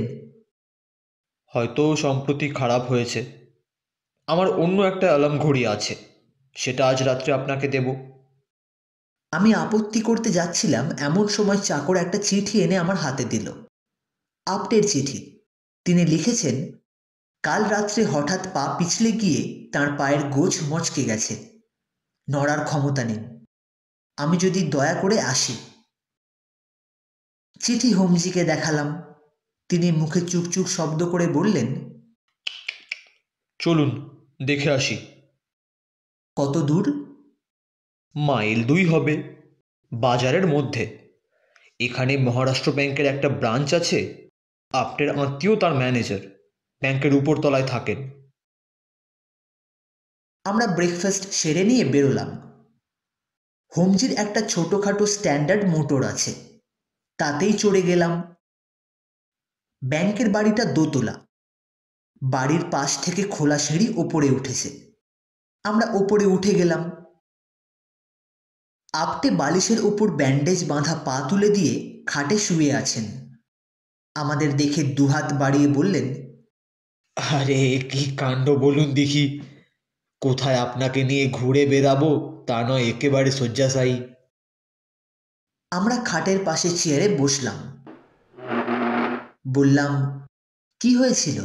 Speaker 2: হয়তো সম্প্রতি খারাপ হয়েছে। আমার অন্য একটা অ্যালার্ম ঘড়ি আছে, সেটা আজ রাত্রে আপনাকে দেব।
Speaker 1: আমি আপত্তি করতে যাচ্ছিলাম, এমন সময় চাকর একটা চিঠি এনে আমার হাতে দিল। আপটের চিঠি। তিনি লিখেছেন, কাল রাত্রে হঠাৎ পা পিছলে গিয়ে তার পায়ের গোছ মচকে গেছে, নড়ার ক্ষমতা নেই। আমি যদি দয়া করে আসি। চিঠি হোমজিকে দেখালাম। তিনি মুখে চুকচুক শব্দ করে বললেন,
Speaker 2: চলুন দেখে আসি।
Speaker 1: কত দূর?
Speaker 2: মাইল 2 হবে, বাজারের মধ্যে। এখানে মহারাষ্ট্র ব্যাংকের একটা ব্রাঞ্চ আছে। আপনার আত্মীয় তার ম্যানেজার, ব্যাংকের উপরতলায় থাকেন।
Speaker 1: আমরা ব্রেকফাস্ট সেরে নিয়ে বেরোলাম। হোমজির একটা ছোটোখাটো স্ট্যান্ডার্ড মোটর আছে, তাতেই চড়ে গেলাম। ব্যাংকের বাড়িটা দোতলা। বাড়ির পাশ থেকে খোলা সিঁড়ি ওপরে উঠেছে। আমরা ওপরে উঠে গেলাম। আপটে বালিশের ওপর ব্যান্ডেজ বাঁধা পা তুলে দিয়ে খাটে শুয়ে আছেন। আমাদের দেখে দুহাত বাড়িয়ে বললেন,
Speaker 2: আরে কি কাণ্ড বলুন দেখি! কোথায় আপনাকে নিয়ে ঘুরে বেড়াবো তা নয় একেবারে শয্যাশায়ী।
Speaker 1: আমরা খাটের পাশে চেয়ারে বসলাম। বললাম, কি হয়েছিল?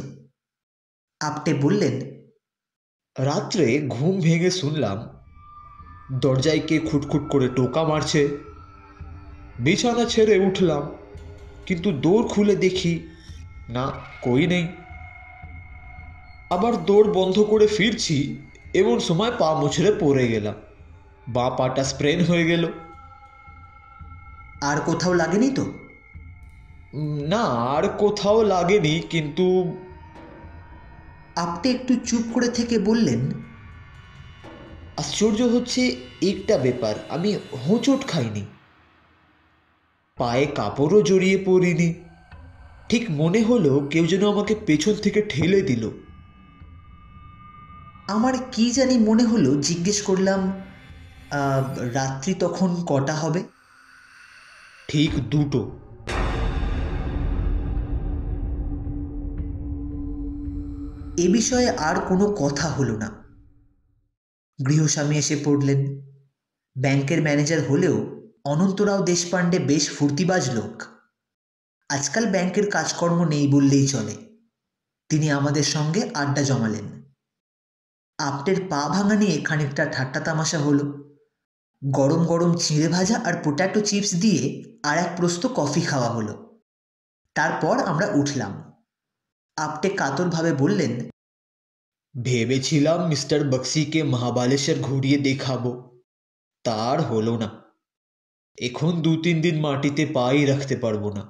Speaker 1: আপটে বললেন,
Speaker 2: রাত্রে ঘুম ভেঙে শুনলাম দরজায় কে খুটখুট করে টোকা মারছে। বিছানা ছেড়ে উঠলাম, কিন্তু দৌড় খুলে দেখি না, কই নেই। আবার দৌড় বন্ধ করে ফিরছি, এমন সময় পা মুছড়ে পড়ে গেলাম। বাঁ পাটা স্প্রেন হয়ে গেল।
Speaker 1: আর কোথাও লাগেনি তো?
Speaker 2: না, আর কোথাও লাগেনি, কিন্তু
Speaker 1: আপটে একটু চুপ করে থেকে বললেন,
Speaker 2: আশ্চর্য হচ্ছে একটা ব্যাপার, আমি হোঁচট খাইনি, পায়ে কাপড়ও জড়িয়ে পড়িনি। ঠিক মনে হলো কেউ যেন আমাকে পেছন থেকে ঠেলে দিল।
Speaker 1: আমার কি জানি মনে হলো, জিজ্ঞেস করলাম, "আহ, রাত্রি তখন কটা হবে?"
Speaker 2: ঠিক 2টো।
Speaker 1: এ বিষয়ে আর কোনো কথা হলো না। গৃহস্বামী এসে পড়লেন। ব্যাংকের ম্যানেজার হলেও অনন্তরাও দেশপাণ্ডে বেশ ফুর্তিবাজ লোক। আজকাল ব্যাংকের কাজকর্ম নেই বললেই চলে। তিনি আমাদের সঙ্গে আড্ডা জমালেন। আপটের পা ভাঙা নিয়ে খানিকটা ঠাট্টা তামাশা হলো। গরম গরম চিঁড়ে ভাজা আর পোট্যাটো চিপস দিয়ে আর এক প্রস্ত কফি খাওয়া হলো। তারপর আমরা উঠলাম। আপটে কাতরভাবে বললেন,
Speaker 2: ভেবেছিলাম মিস্টার বক্সিকে মহাবালেশ্বর ঘুরিয়ে দেখাবো, তার হলো না। এখন 2-3 দিন মাটিতে পাই রাখতে পারবো না।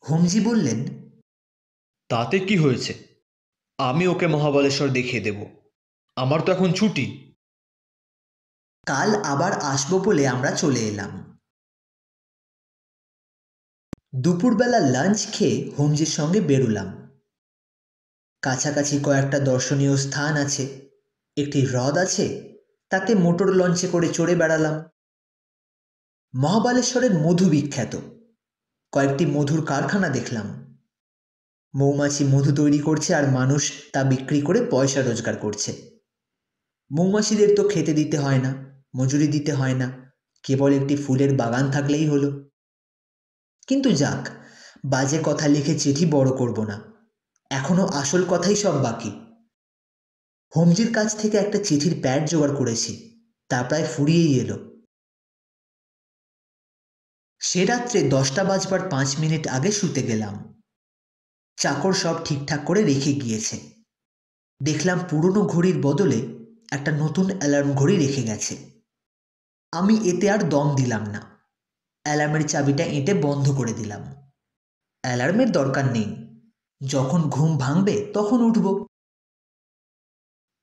Speaker 1: হোমজি বললেন,
Speaker 2: তাতে কি হয়েছে? আমি ওকে মহাবালেশ্বর দেখিয়ে দেব। আমার তো এখন ছুটি।
Speaker 1: কাল আবার আসবো বলে আমরা চলে এলাম। দুপুরবেলা লাঞ্চ খেয়ে হোমজির সঙ্গে বেরোলাম। কাছাকাছি কয়েকটা দর্শনীয় স্থান আছে। একটি হ্রদ আছে, তাতে মোটর লঞ্চে করে চড়ে বেড়ালাম। মহাবালেশ্বরের মধু বিখ্যাত। কয়েকটি মধুর কারখানা দেখলাম। মৌমাছি মধু তৈরি করছে আর মানুষ তা বিক্রি করে পয়সা রোজগার করছে। মৌমাছিদের তো খেতে দিতে হয় না, মজুরি দিতে হয় না, কেবল একটি ফুলের বাগান থাকলেই হলো। কিন্তু যাক, বাজে কথা লিখে চিঠি বড় করব না। এখনো আসল কথাই সব বাকি। হোমজির কাছ থেকে একটা চিঠির প্যাড জোগাড় করেছি, তা প্রায় ফুরিয়েই এলো। সে রাত্রে 10টা বাজবার 5 মিনিট আগে শুতে গেলাম। চাকর সব ঠিকঠাক করে রেখে গিয়েছে। দেখলাম পুরনো ঘড়ির বদলে একটা নতুন অ্যালার্ম ঘড়ি রেখে গেছে। আমি এতে আর দম দিলাম না। অ্যালার্মের চাবিটা এঁটে বন্ধ করে দিলাম। অ্যালার্মের দরকার নেই, যখন ঘুম ভাঙবে তখন উঠব।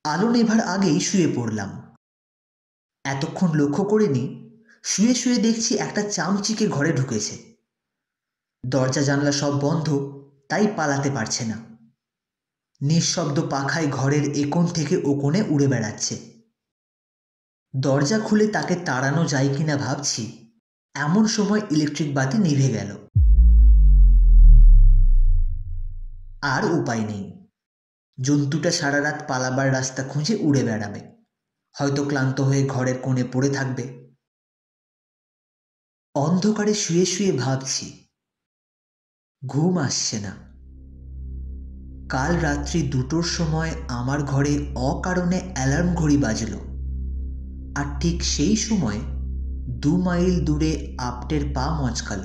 Speaker 1: আলো নেভার আগেই শুয়ে পড়লাম। এতক্ষণ লক্ষ্য করিনি, শুয়ে শুয়ে দেখছি একটা চামচিকে ঘরে ঢুকেছে। দরজা জানলা সব বন্ধ, তাই পালাতে পারছে না। নিঃশব্দ পাখায় ঘরের একোণ থেকে ও কোণে উড়ে বেড়াচ্ছে। দরজা খুলে তাকে তাড়ানো যায় কিনা ভাবছি, এমন সময় ইলেকট্রিক বাতি নিভে গেল। আর উপায় নেই। জন্তুটা সারা রাত পালাবার রাস্তা খুঁজে উড়ে বেড়াবে, হয়তো ক্লান্ত হয়ে ঘরের কোণে পড়ে থাকবে। অন্ধকারে শুয়ে শুয়ে ভাবছি, ঘুম আসছে না। কাল রাত্রি 2টোর সময় আমার ঘরে অকারণে অ্যালার্ম ঘড়ি বাজল, আর ঠিক সেই সময় 2 মাইল দূরে আপটের পা মচকাল।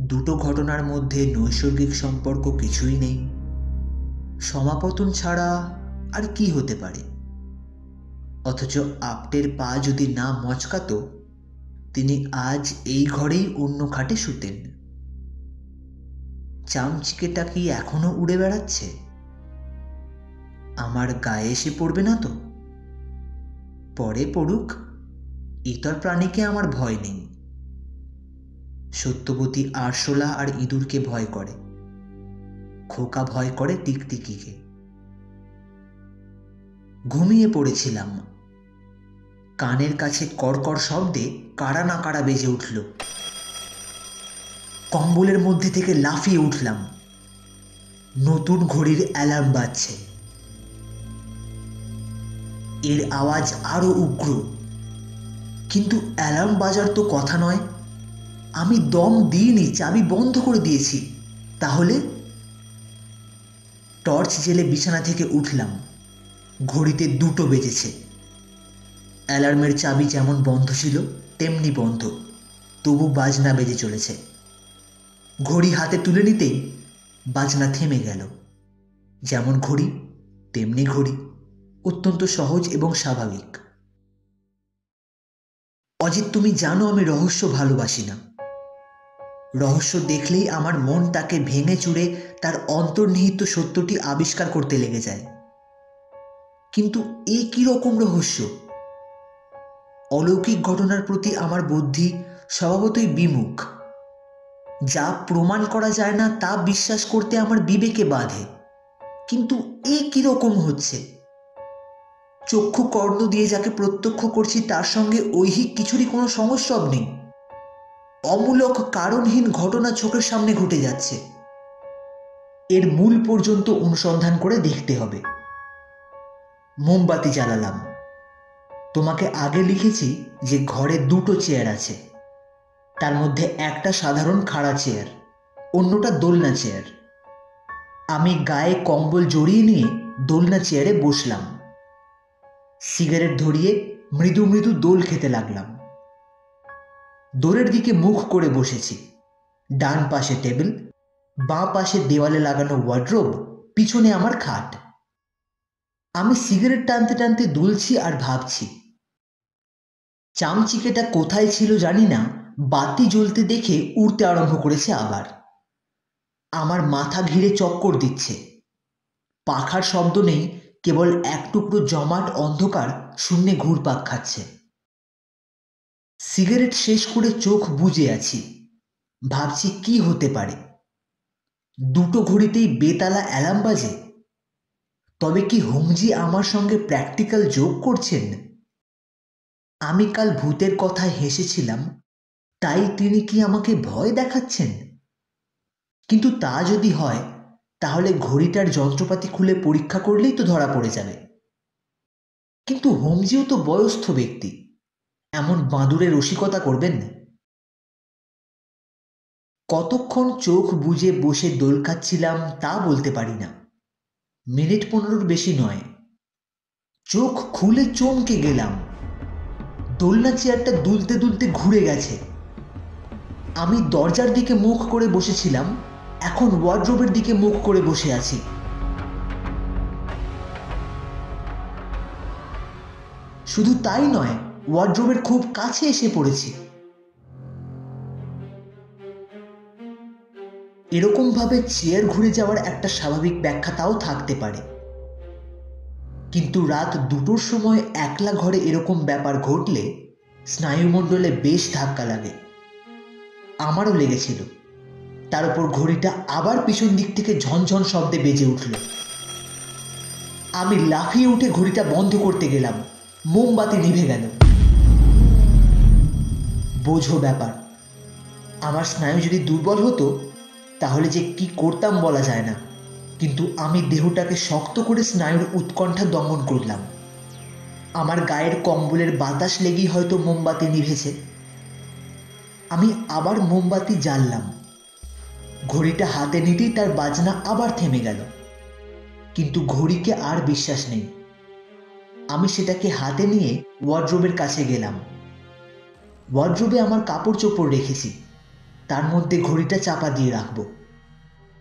Speaker 1: দুটো ঘটনার মধ্যে নৈসর্গিক সম্পর্ক কিছুই নেই। সমাপতন ছাড়া আর কি হতে পারে? অথচ আপটের পা যদি না মচকাতো, তিনি আজ এই ঘরেই অন্য খাটে শুতেন। চামচিকেটা কি এখনো উড়ে বেড়াচ্ছে? আমার গায়ে এসে পড়বে না তো? পরে পড়ুক, ইতর প্রাণীকে আমার ভয় নেই। সত্যবতী আরশোলা আর ইঁদুরকে ভয় করে, খোকা ভয় করে টিকটিকিকে। ঘুমিয়ে পড়েছিলাম। কানের কাছে কড়কড় শব্দে কারা না কারা বেজে উঠল। কম্বলের মধ্যে থেকে লাফিয়ে উঠলাম। নতুন ঘড়ির অ্যালার্ম বাজছে। এর আওয়াজ আরো উগ্র। কিন্তু অ্যালার্ম বাজার তো কথা নয়। আমি দম দিইনি, চাবি বন্ধ করে দিয়েছি। তাহলে টর্চ জেলে বিছানা থেকে উঠলাম। ঘড়িতে 2টো বেজেছে। অ্যালার্মের চাবি যেমন বন্ধ ছিল তেমনি বন্ধ, তবু বাজনা বেজে চলেছে। ঘড়ি হাতে তুলে নিতেই বাজনা থেমে গেল। যেমন ঘড়ি তেমনি ঘড়ি, অত্যন্ত সহজ এবং স্বাভাবিক। অজিত, তুমি জানো আমি রহস্য ভালোবাসি না। রহস্য দেখলেই আমার মন তাকে ভেঙে চুরে তার অন্তর্নিহিত সত্যটি আবিষ্কার করতে লেগে যায়। কিন্তু এ কি রকম রহস্য? অলৌকিক ঘটনার প্রতি আমার বুদ্ধি স্বভাবতই বিমুখ। যা প্রমাণ করা যায় না তা বিশ্বাস করতে আমার বিবেকে বাধে। কিন্তু এ কি রকম হচ্ছে? চক্ষু কর্ণ দিয়ে যাকে প্রত্যক্ষ করছি তার সঙ্গে ঐহিক কিছুরই কোনো সংস্রব নেই। অমূলক কারণহীন ঘটনা চোখের সামনে ঘটে যাচ্ছে। এর মূল পর্যন্ত অনুসন্ধান করে দেখতে হবে। মোমবাতি জ্বালালাম। তোমাকে আগে লিখেছি যে ঘরে 2টো চেয়ার আছে। তার মধ্যে একটা সাধারণ খাড়া চেয়ার, অন্যটা দোলনা চেয়ার। আমি গায়ে কম্বল জড়িয়ে নিয়ে দোলনা চেয়ারে বসলাম। সিগারেট ধরিয়ে মৃদু মৃদু দোল খেতে লাগলাম। দোলের দিকে মুখ করে বসেছি। ডান পাশে টেবিল, বাঁ পাশে দেওয়ালে লাগানো ওয়ার্ড্রোব, পিছনে আমার খাট। আমি সিগারেট টানতে টানতে দুলছি আর ভাবছি। চামচিকেটা কোথায় ছিল জানি না, বাতি জ্বলতে দেখে উড়তে আরম্ভ করেছে আবার। আমার মাথা ঘিরে চক্কর দিচ্ছে। পাখার শব্দ নেই, কেবল এক টুকরো জমাট অন্ধকার শূন্যে ঘুরপাক খাচ্ছে। সিগারেট শেষ করে চোখ বুজে আছি। ভাবছি কি হতে পারে। 2টো ঘড়িতেই বেতালা অ্যালার্ম বাজে। তবে কি হোমজি আমার সঙ্গে প্র্যাকটিক্যাল যোগ করছেন? আমি কাল ভূতের কথায় হেসেছিলাম, তাই তিনি কি আমাকে ভয় দেখাচ্ছেন? কিন্তু তা যদি হয়, তাহলে ঘড়িটার যন্ত্রপাতি খুলে পরীক্ষা করলেই তো ধরা পড়ে যাবে। কিন্তু হোমজিও তো বয়স্থ ব্যক্তি, এমন বাঁদুরে রসিকতা করবেন না। কতক্ষণ চোখ বুজে বসে দোল খাচ্ছিলাম তা বলতে পারি না। মিনিট 15-র বেশি নয়। চোখ খুলে চমকে গেলাম। দোলনা চেয়ারটা দুলতে দুলতে ঘুরে গেছে। আমি দরজার দিকে মুখ করে বসেছিলাম, এখন ওয়ার্ড্রোবের দিকে মুখ করে বসে আছি। শুধু তাই নয়, ওয়ার্ড্রোবের খুব কাছে এসে পড়েছি। এরকমভাবে চেয়ার ঘুরে যাওয়ার একটা স্বাভাবিক ব্যাখ্যা তাও থাকতে পারে। কিন্তু রাত 2টোর সময় একলা ঘরে এরকম ব্যাপার ঘটলে স্নায়ুমণ্ডলে বেশ ধাক্কা লাগে। আমারও লেগেছিল। তার উপর ঘড়িটা আবার পিছন দিক থেকে ঝনঝন শব্দে বেজে উঠল। আমি লাফিয়ে উঠে ঘড়িটা বন্ধ করতে গেলাম। মোমবাতি নিভে গেল। বোঝো ব্যাপার। আমার স্নায়ু যদি দুর্বল হতো তাহলে যে কি করতাম বলা যায় না। কিন্তু আমি দেহটাকে শক্ত করে স্নায়ুর উৎকণ্ঠা দমন করলাম। আমার গায়ের কম্বলের বাতাস লেগেই হয়তো মোমবাতি নিভেছে। আমি আবার মোমবাতি জ্বাললাম। ঘড়িটা হাতে নিতেই তার বাজনা আবার থেমে গেল। কিন্তু ঘড়িকে আর বিশ্বাস নেই। আমি সেটাকে হাতে নিয়ে ওয়ার্ড্রোবের কাছে গেলাম। ওয়ার্ড্রোবে আমার কাপড় চোপড় রেখেছি, তার মধ্যে ঘড়িটা চাপা দিয়ে রাখবো।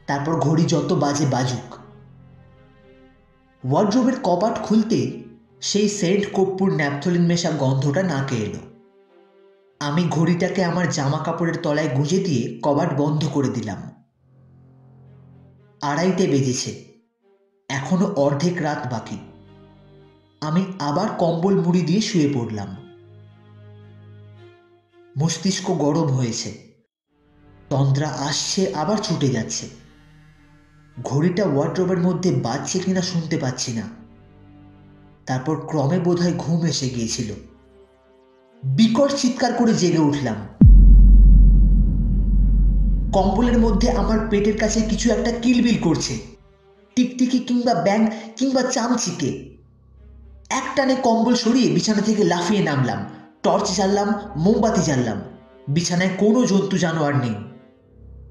Speaker 1: তারপর ঘড়ি যত বাজে বাজুক। ওয়ার্ড্রোবের কপাট খুলতে সেই সেন্ট কর্পূর ন্যাপথলিন মেশা গন্ধটা নাকে এলো। আমি ঘড়িটাকে আমার জামা কাপড়ের তলায় গুঁজে দিয়ে কবাট বন্ধ করে দিলাম। 2:30 বেজেছে। এখনো অর্ধেক রাত বাকি। আমি আবার কম্বল মুড়ি দিয়ে শুয়ে পড়লাম। মস্তিষ্ক গরম হয়েছে। তন্দ্রা আসছে আবার ছুটে যাচ্ছে। ঘড়িটা ওয়ার্ডরোবের মধ্যে বাজছে কিনা শুনতে পাচ্ছি না। তারপর ক্রমে বোধহয় ঘুম এসে গিয়েছিল। বিকট চিৎকার করে জেগে উঠলাম। কম্বলের মধ্যে আমার পেটের কাছে কিছু একটা কিলবিল করছে, টিকটিকি কিংবা ব্যাঙ কিংবা চামচিকে। একটানে কম্বল সরিয়ে বিছানা থেকে লাফিয়ে নামলাম। টর্চ জ্বাললাম, মোমবাতি জ্বাললাম। বিছানায় কোনো জন্তু জানোয়ার নেই।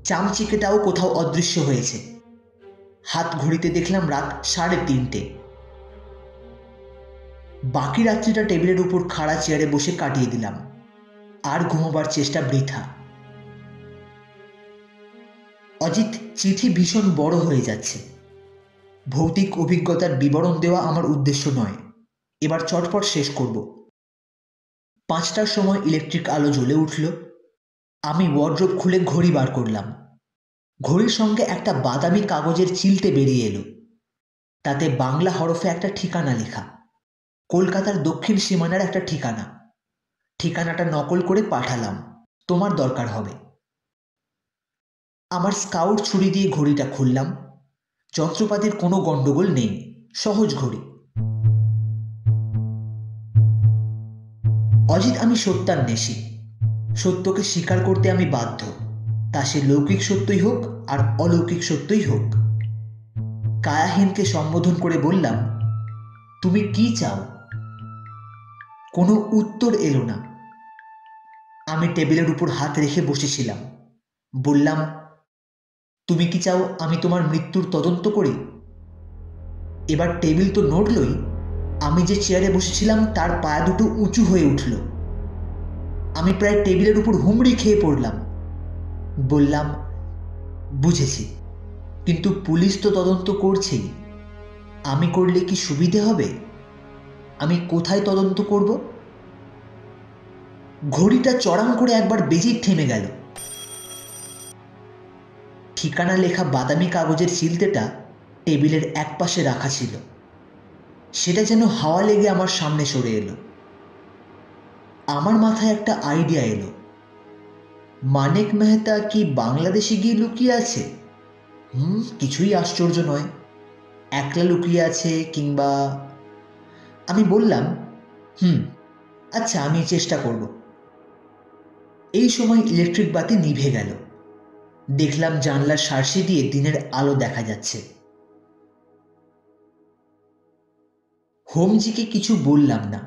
Speaker 1: চামচিকেটাও কোথাও অদৃশ্য হয়েছে। হাত ঘড়িতে দেখলাম রাত 3:30। বাকি রাত্রিটা টেবিলের উপর খাড়া চেয়ারে বসে কাটিয়ে দিলাম। আর ঘুমোবার চেষ্টা বৃথা। অজিত, চিঠি ভীষণ বড় হয়ে যাচ্ছে। ভৌতিক অভিজ্ঞতার বিবরণ দেওয়া আমার উদ্দেশ্য নয়। এবার চটপট শেষ করব। 5টার সময় ইলেকট্রিক আলো জ্বলে উঠল। আমি ওয়ার্ড্রোব খুলে ঘড়ি বার করলাম। ঘড়ির সঙ্গে একটা বাদামি কাগজের চিলতে বেরিয়ে এলো। তাতে বাংলা হরফে একটা ঠিকানা লেখা, কলকাতার দক্ষিণ সীমানার একটা ঠিকানা। ঠিকানাটা নকল করে পাঠালাম, তোমার দরকার হবে। আমার স্কাউট ছুরি দিয়ে ঘড়িটা খুললাম। যন্ত্রপাতির কোনো গন্ডগোল নেই, সহজ ঘড়ি। অজিত, আমি সত্যান্বেষী। সত্যকে স্বীকার করতে আমি বাধ্য, তা সে লৌকিক সত্যই হোক আর অলৌকিক সত্যই হোক। কায়াহীনকে সম্বোধন করে বললাম, তুমি কি চাও? কোনো উত্তর এলো না। আমি টেবিলের উপর হাত রেখে বসেছিলাম। বললাম, তুমি কি চাও আমি তোমার মৃত্যুর তদন্ত করি? এবার টেবিল তো নড়লই। আমি যে চেয়ারে বসেছিলাম তার পায়া দুটো উঁচু হয়ে উঠল। আমি প্রায় টেবিলের উপর হুমড়ি খেয়ে পড়লাম। বললাম, বুঝেছি, কিন্তু পুলিশ তো তদন্ত করছেই। আমি করলে কি সুবিধে হবে? আমি কোথায় তদন্ত করব? ঘড়িটা চড়াং করে একবার বেজেই থেমে গেল। ঠিকানা লেখা বাদামি কাগজের চিলতেটা টেবিলের একপাশে রাখা ছিল। সেটা যেন হাওয়া লেগে আমার সামনে সরে এলো। আমার মাথায় একটা আইডিয়া এলো। মানিক মেহতা কি বাংলাদেশে গিয়ে লুকিয়ে আছে? কিছুই আশ্চর্য নয়। একলা লুকিয়ে আছে, কিংবা... আমি বললাম, আচ্ছা, আমি চেষ্টা করব। এই সময় ইলেকট্রিক বাতি নিভে গেল। দেখলাম জানলার শার্সি দিয়ে দিনের আলো দেখা যাচ্ছে। হোমজিকে কিছু বললাম না।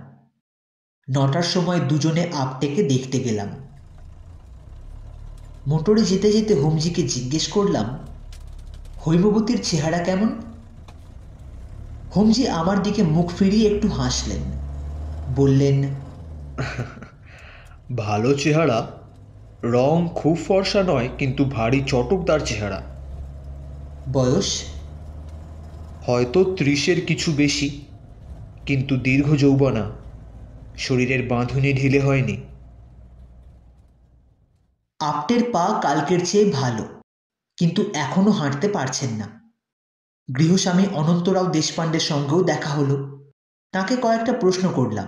Speaker 1: 9টার সময় দুজনে আপটেকে দেখতে গেলাম। মোটরে যেতে যেতে হোমজিকে জিজ্ঞেস করলাম, হৈমবতীর চেহারা কেমন? হোমজি আমার দিকে মুখ ফিরিয়ে একটু হাসলেন। বললেন,
Speaker 2: ভালো চেহারা। রং খুব ফর্সা নয়, কিন্তু ভারী চটকদার চেহারা।
Speaker 1: বয়স?
Speaker 2: হয়তো 30-এর কিছু বেশি, কিন্তু দীর্ঘ যৌবনা। শরীরের বাঁধুনি ঢিলে হয়নি।
Speaker 1: আপটের পা কালকের চেয়ে ভালো, কিন্তু এখনো হাঁটতে পারছেন না। গৃহস্বামী অনন্তরাও দেশপাণ্ডের সঙ্গেও দেখা হলো। তাকে কয়েকটা প্রশ্ন করলাম।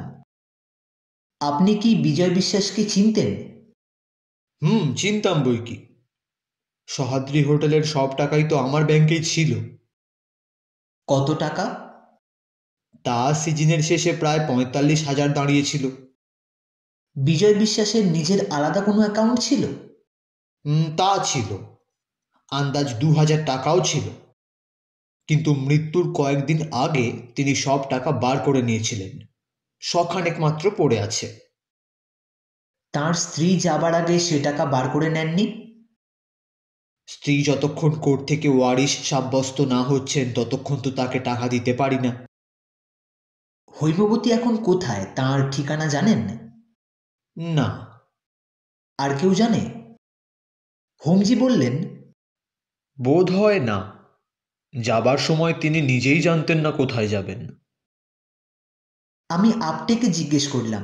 Speaker 1: আপনি কি বিজয় বিশ্বাসকে চিনতেন?
Speaker 2: চিনতাম বই কি। সহাদ্রি হোটেলের সব টাকাই তো আমার ব্যাংকেই ছিল।
Speaker 1: কত টাকা?
Speaker 2: তা সিজনের শেষে প্রায় 45,000 দাঁড়িয়েছিল।
Speaker 1: বিজয় বিশ্বাসের নিজের আলাদা কোনো অ্যাকাউন্ট ছিল?
Speaker 2: তা ছিল। আন্দাজ 2,000 টাকাও ছিল। কিন্তু মৃত্যুর কয়েকদিন আগে তিনি সব টাকা বার করে নিয়েছিলেন। শখানেক মাত্র পড়ে আছে।
Speaker 1: তার স্ত্রী যাবার আগে সে টাকা বার করে নেননি?
Speaker 2: স্ত্রী যতক্ষণ কোর্ট থেকে ওয়ারিশ সাব্যস্ত না হচ্ছেন ততক্ষণ তো তাকে টাকা দিতে পারি না।
Speaker 1: হৈমবতী এখন কোথায়, তার ঠিকানা জানেন?
Speaker 2: না।
Speaker 1: আর কেউ জানে? হোমজি বললেন,
Speaker 2: বোধ হয় না। যাবার সময় তিনি নিজেই জানতেন না কোথায় যাবেন।
Speaker 1: আমি আপটেকে জিজ্ঞেস করলাম,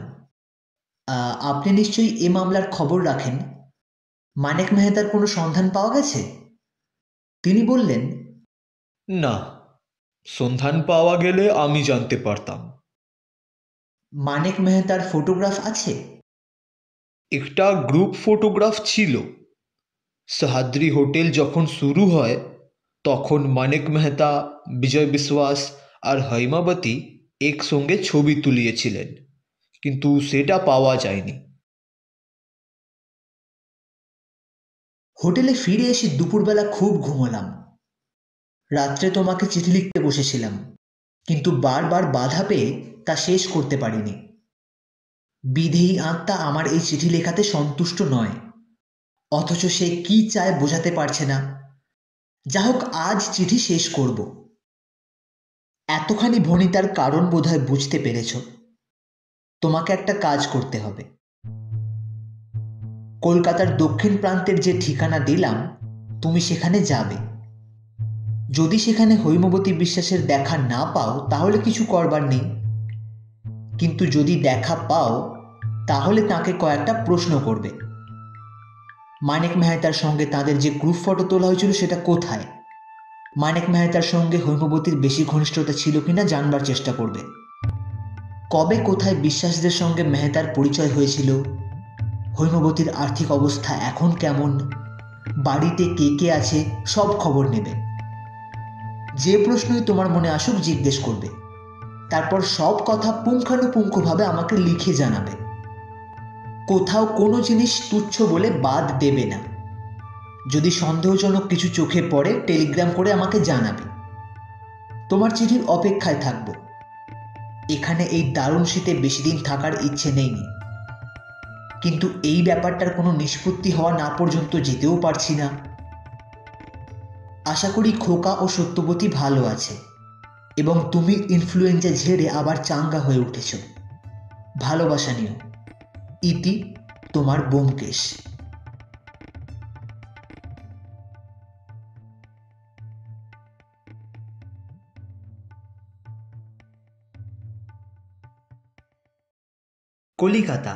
Speaker 1: আপনি নিশ্চয়ই এ মামলার খবর রাখেন। মানিক মেহতার কোনো সন্ধান পাওয়া গেছে? তিনি বললেন,
Speaker 2: না, সন্ধান পাওয়া গেলে আমি জানতে পারতাম।
Speaker 1: মানিক মেহতার ফটোগ্রাফ আছে?
Speaker 2: একটা গ্রুপ ফটোগ্রাফ ছিল। সহ্যাদ্রি হোটেল যখন শুরু হয় তখন মানিক মেহতা, বিজয় বিশ্বাস আর হৈমাবতী একসঙ্গে ছবি তুলিয়েছিলেন, কিন্তু সেটা পাওয়া যায়নি।
Speaker 1: হোটেলে ফিরে এসে দুপুরবেলা খুব ঘুমোলাম। রাত্রে তোমাকে চিঠি লিখতে বসেছিলাম, কিন্তু বারবার বাধা পেয়ে তা শেষ করতে পারিনি। বিধেয়ী আত্মা আমার এই চিঠি লেখাতে সন্তুষ্ট নয়, অথচ সে কি চায় বোঝাতে পারছে না। যা হোক, আজ চিঠি শেষ করব। এতখানি ভনিতার কারণ বোধহয় বুঝতে পেরেছ। তোমাকে একটা কাজ করতে হবে। কলকাতার দক্ষিণ প্রান্তের যে ঠিকানা দিলাম, তুমি সেখানে যাবে। যদি সেখানে হৈমবতী বিশ্বাসের দেখা না পাও তাহলে কিছু করবার নেই, কিন্তু যদি দেখা পাও তাহলে তাকে কয়েকটা প্রশ্ন করবে। মানিক মেহতার সঙ্গে তাদের যে গ্রুপ ফটো তোলা হয়েছিল সেটা কোথায়? মানিক মেহতার সঙ্গে হৈমবতীর বেশি ঘনিষ্ঠতা ছিল কিনা জানবার চেষ্টা করবে। কবে কোথায় বিশ্বাসদের সঙ্গে মেহতার পরিচয় হয়েছিল, হৈমবতীর আর্থিক অবস্থা এখন কেমন, বাড়িতে কে কে আছে, সব খবর নেবে। যে প্রশ্নই তোমার মনে আসুক জিজ্ঞেস করবে, তারপর সব কথা পুঙ্খানুপুঙ্খভাবে আমাকে লিখে জানাবে। কোথাও কোনো জিনিস তুচ্ছ বলে বাদ দেবে না। যদি সন্দেহজনক কিছু চোখে পড়ে টেলিগ্রাম করে আমাকে জানাবে। তোমার চিঠির অপেক্ষায় থাকব। এখানে এই দারুণ শীতে বেশি দিন থাকার ইচ্ছে নেই, কিন্তু এই ব্যাপারটার কোনো নিষ্পত্তি হওয়া না পর্যন্ত যেতেও পারছি না। আশা করি খোকা ও সত্যবতী ভালো আছে এবং তুমি ইনফ্লুয়েঞ্জা ঝেড়ে আবার চাঙ্গা হয়ে উঠেছ। ভালোবাসা নিও। ইতি, তোমার ব্যোমকেশ। কলিকাতা,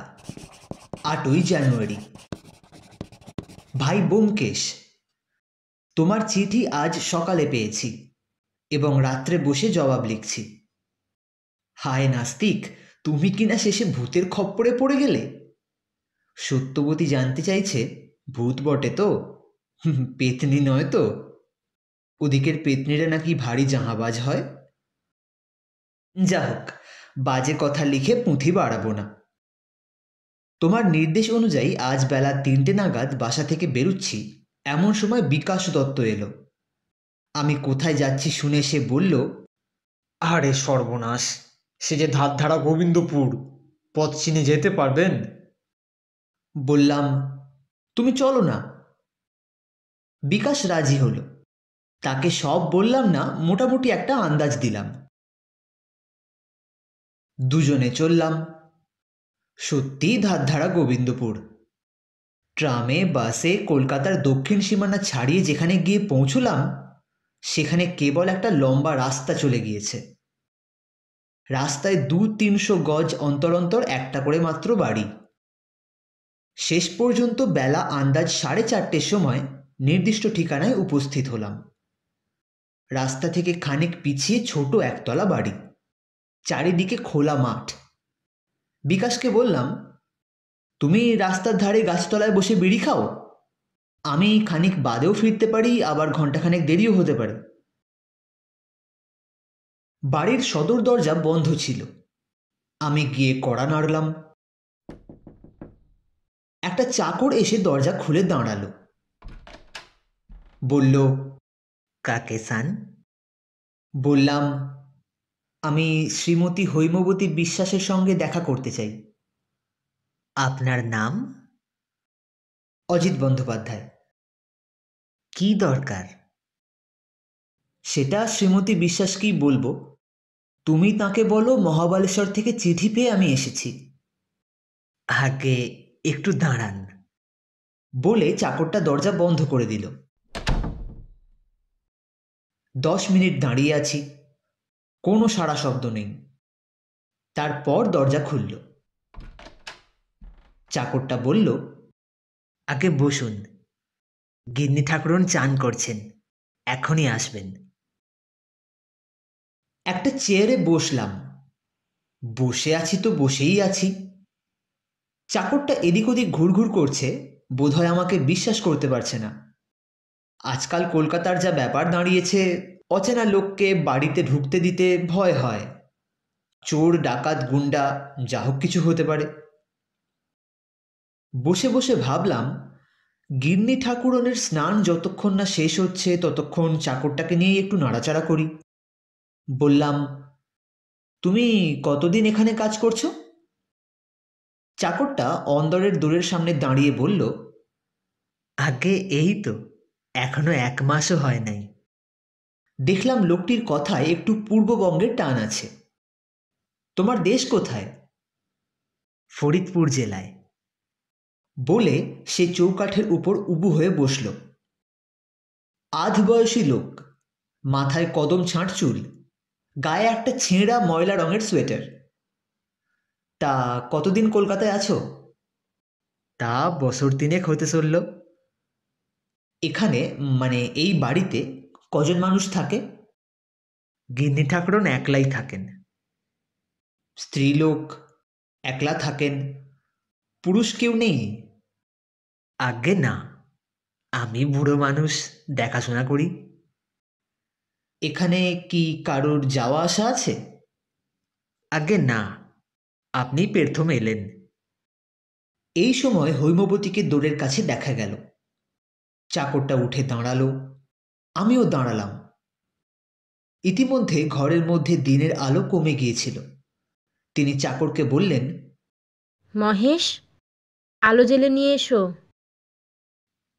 Speaker 1: 8ই জানুয়ারি। ভাই ব্যোমকেশ, তোমার চিঠি আজ সকালে পেয়েছি এবং রাত্রে বসে জবাব লিখছি। হায় নাস্তিক, তুমি কিনা শেষে ভূতের খপ্পরে পড়ে গেলে। সত্যবতী জানতে চাইছে ভূত বটে তো, পেতনি নয় তো? ওদিকের পেতনিরা নাকি ভারী জাহাবাজ হয়। যা হোক, বাজে কথা লিখে পুঁথি বাড়াবো না। তোমার নির্দেশ অনুযায়ী আজ বেলা 3টে নাগাদ বাসা থেকে বেরুচ্ছি, এমন সময় বিকাশ দত্ত এলো। আমি কোথায় যাচ্ছি শুনে সে বলল,
Speaker 4: আরে সর্বনাশ, সে যে ধারধারা গোবিন্দপুর, পথ চিনে যেতে পারবেন?
Speaker 1: বললাম, তুমি চলো না। বিকাশ রাজি হলো। তাকে সব বললাম না, মোটামুটি একটা আন্দাজ দিলাম। দুজনে চললাম। সত্যি ধারধারা গোবিন্দপুর। ট্রামে বাসে কলকাতার দক্ষিণ সীমানা ছাড়িয়ে যেখানে গিয়ে পৌঁছলাম, সেখানে কেবল একটা লম্বা রাস্তা চলে গিয়েছে। রাস্তায় 200-300 গজ অন্তর অন্তর একটা করে মাত্র বাড়ি। শেষ পর্যন্ত বেলা আন্দাজ 4:30-র সময় নির্দিষ্ট ঠিকানায় উপস্থিত হলাম। রাস্তা থেকে খানিক পিছিয়ে ছোট একতলা বাড়ি, চারিদিকে খোলা মাঠ। বিকাশকে বললাম, তুমি রাস্তার ধারে গাছতলায় বসে বিড়ি খাও, আমি খানিক বাদেও ফিরতে পারি, আবার ঘন্টাখানেক দেরিও হতে পারে। বাড়ির সদর দরজা বন্ধ ছিল। আমি গিয়ে কড়া নাড়লাম। একটা চাকর এসে দরজা খুলে দাঁড়ালো। বলল, কাকে সান? বললাম, আমি শ্রীমতী হৈমবতী বিশ্বাসের সঙ্গে দেখা করতে চাই। আপনার নাম? অজিত বন্দ্যোপাধ্যায়। কি দরকার? সেটা শ্রীমতী বিশ্বাসকেই বলবো। তুমি তাকে বলো মহাবালেশ্বর থেকে চিঠি পেয়ে আমি এসেছি। আগে একটু দাঁড়ান, বলে চাকরটা দরজা বন্ধ করে দিল। 10 মিনিট দাঁড়িয়ে আছি, কোনো সাড়া শব্দ নেই। তারপর দরজা খুলল। চাকরটা বলল, আগে বসুন, গিন্নি ঠাকুরন চান করছেন, এখনই আসবেন। একটা চেয়ারে বসলাম। বসে আছি তো বসেই আছি। চাকরটা এদিক ওদিক ঘুরঘুর করছে, বোধহয় আমাকে বিশ্বাস করতে পারছে না। আজকাল কলকাতার যা ব্যাপার দাঁড়িয়েছে, অচেনা লোককে বাড়িতে ঢুকতে দিতে ভয় হয়। চোর, ডাকাত, গুন্ডা, যা হোক কিছু হতে পারে। বসে বসে ভাবলাম, গিন্নি ঠাকুরনের স্নান যতক্ষণ না শেষ হচ্ছে ততক্ষণ চাকরটাকে নিয়ে একটু নাড়াচাড়া করি। বললাম, তুমি কতদিন এখানে কাজ করছো? চাকরটা অন্দরের দোরের সামনে দাঁড়িয়ে বলল, আগে এই তো, এখনো 1 মাসও হয় নাই। দেখলাম লোকটির কথায় একটু পূর্ববঙ্গের টান আছে। তোমার দেশ কোথায়? ফরিদপুর জেলায়। বলে সে চৌকাঠের উপর উবু হয়ে বসল। আধবয়সী লোক, মাথায় কদম ছাঁট চুল, গায়ে একটা ছেঁড়া ময়লা রঙের সোয়েটার। তা কতদিন কলকাতায় আছো? তা বছর 3 হতে চলল। এখানে মানে এই বাড়িতে কজন মানুষ থাকে? গিন্নি ঠাকুরন একলাই থাকেন। স্ত্রীলোক একলা থাকেন, পুরুষ কেউ নেই? আজ্ঞে না, আমি বুড়ো মানুষ, দেখাশোনা করি। এখানে কি কারোর যাওয়া আসা আছে? আজ্ঞে না, আপনি প্রথম এলেন। এই সময় হৈমবতীকে দোরের কাছে দেখা গেল। চাকরটা উঠে দাঁড়ালো, আমিও দাঁড়ালাম। ইতিমধ্যে ঘরের মধ্যে দিনের আলো কমে গিয়েছিল। তিনি চাকরকে বললেন,
Speaker 3: মহেশ, আলো জেলে নিয়ে এসো।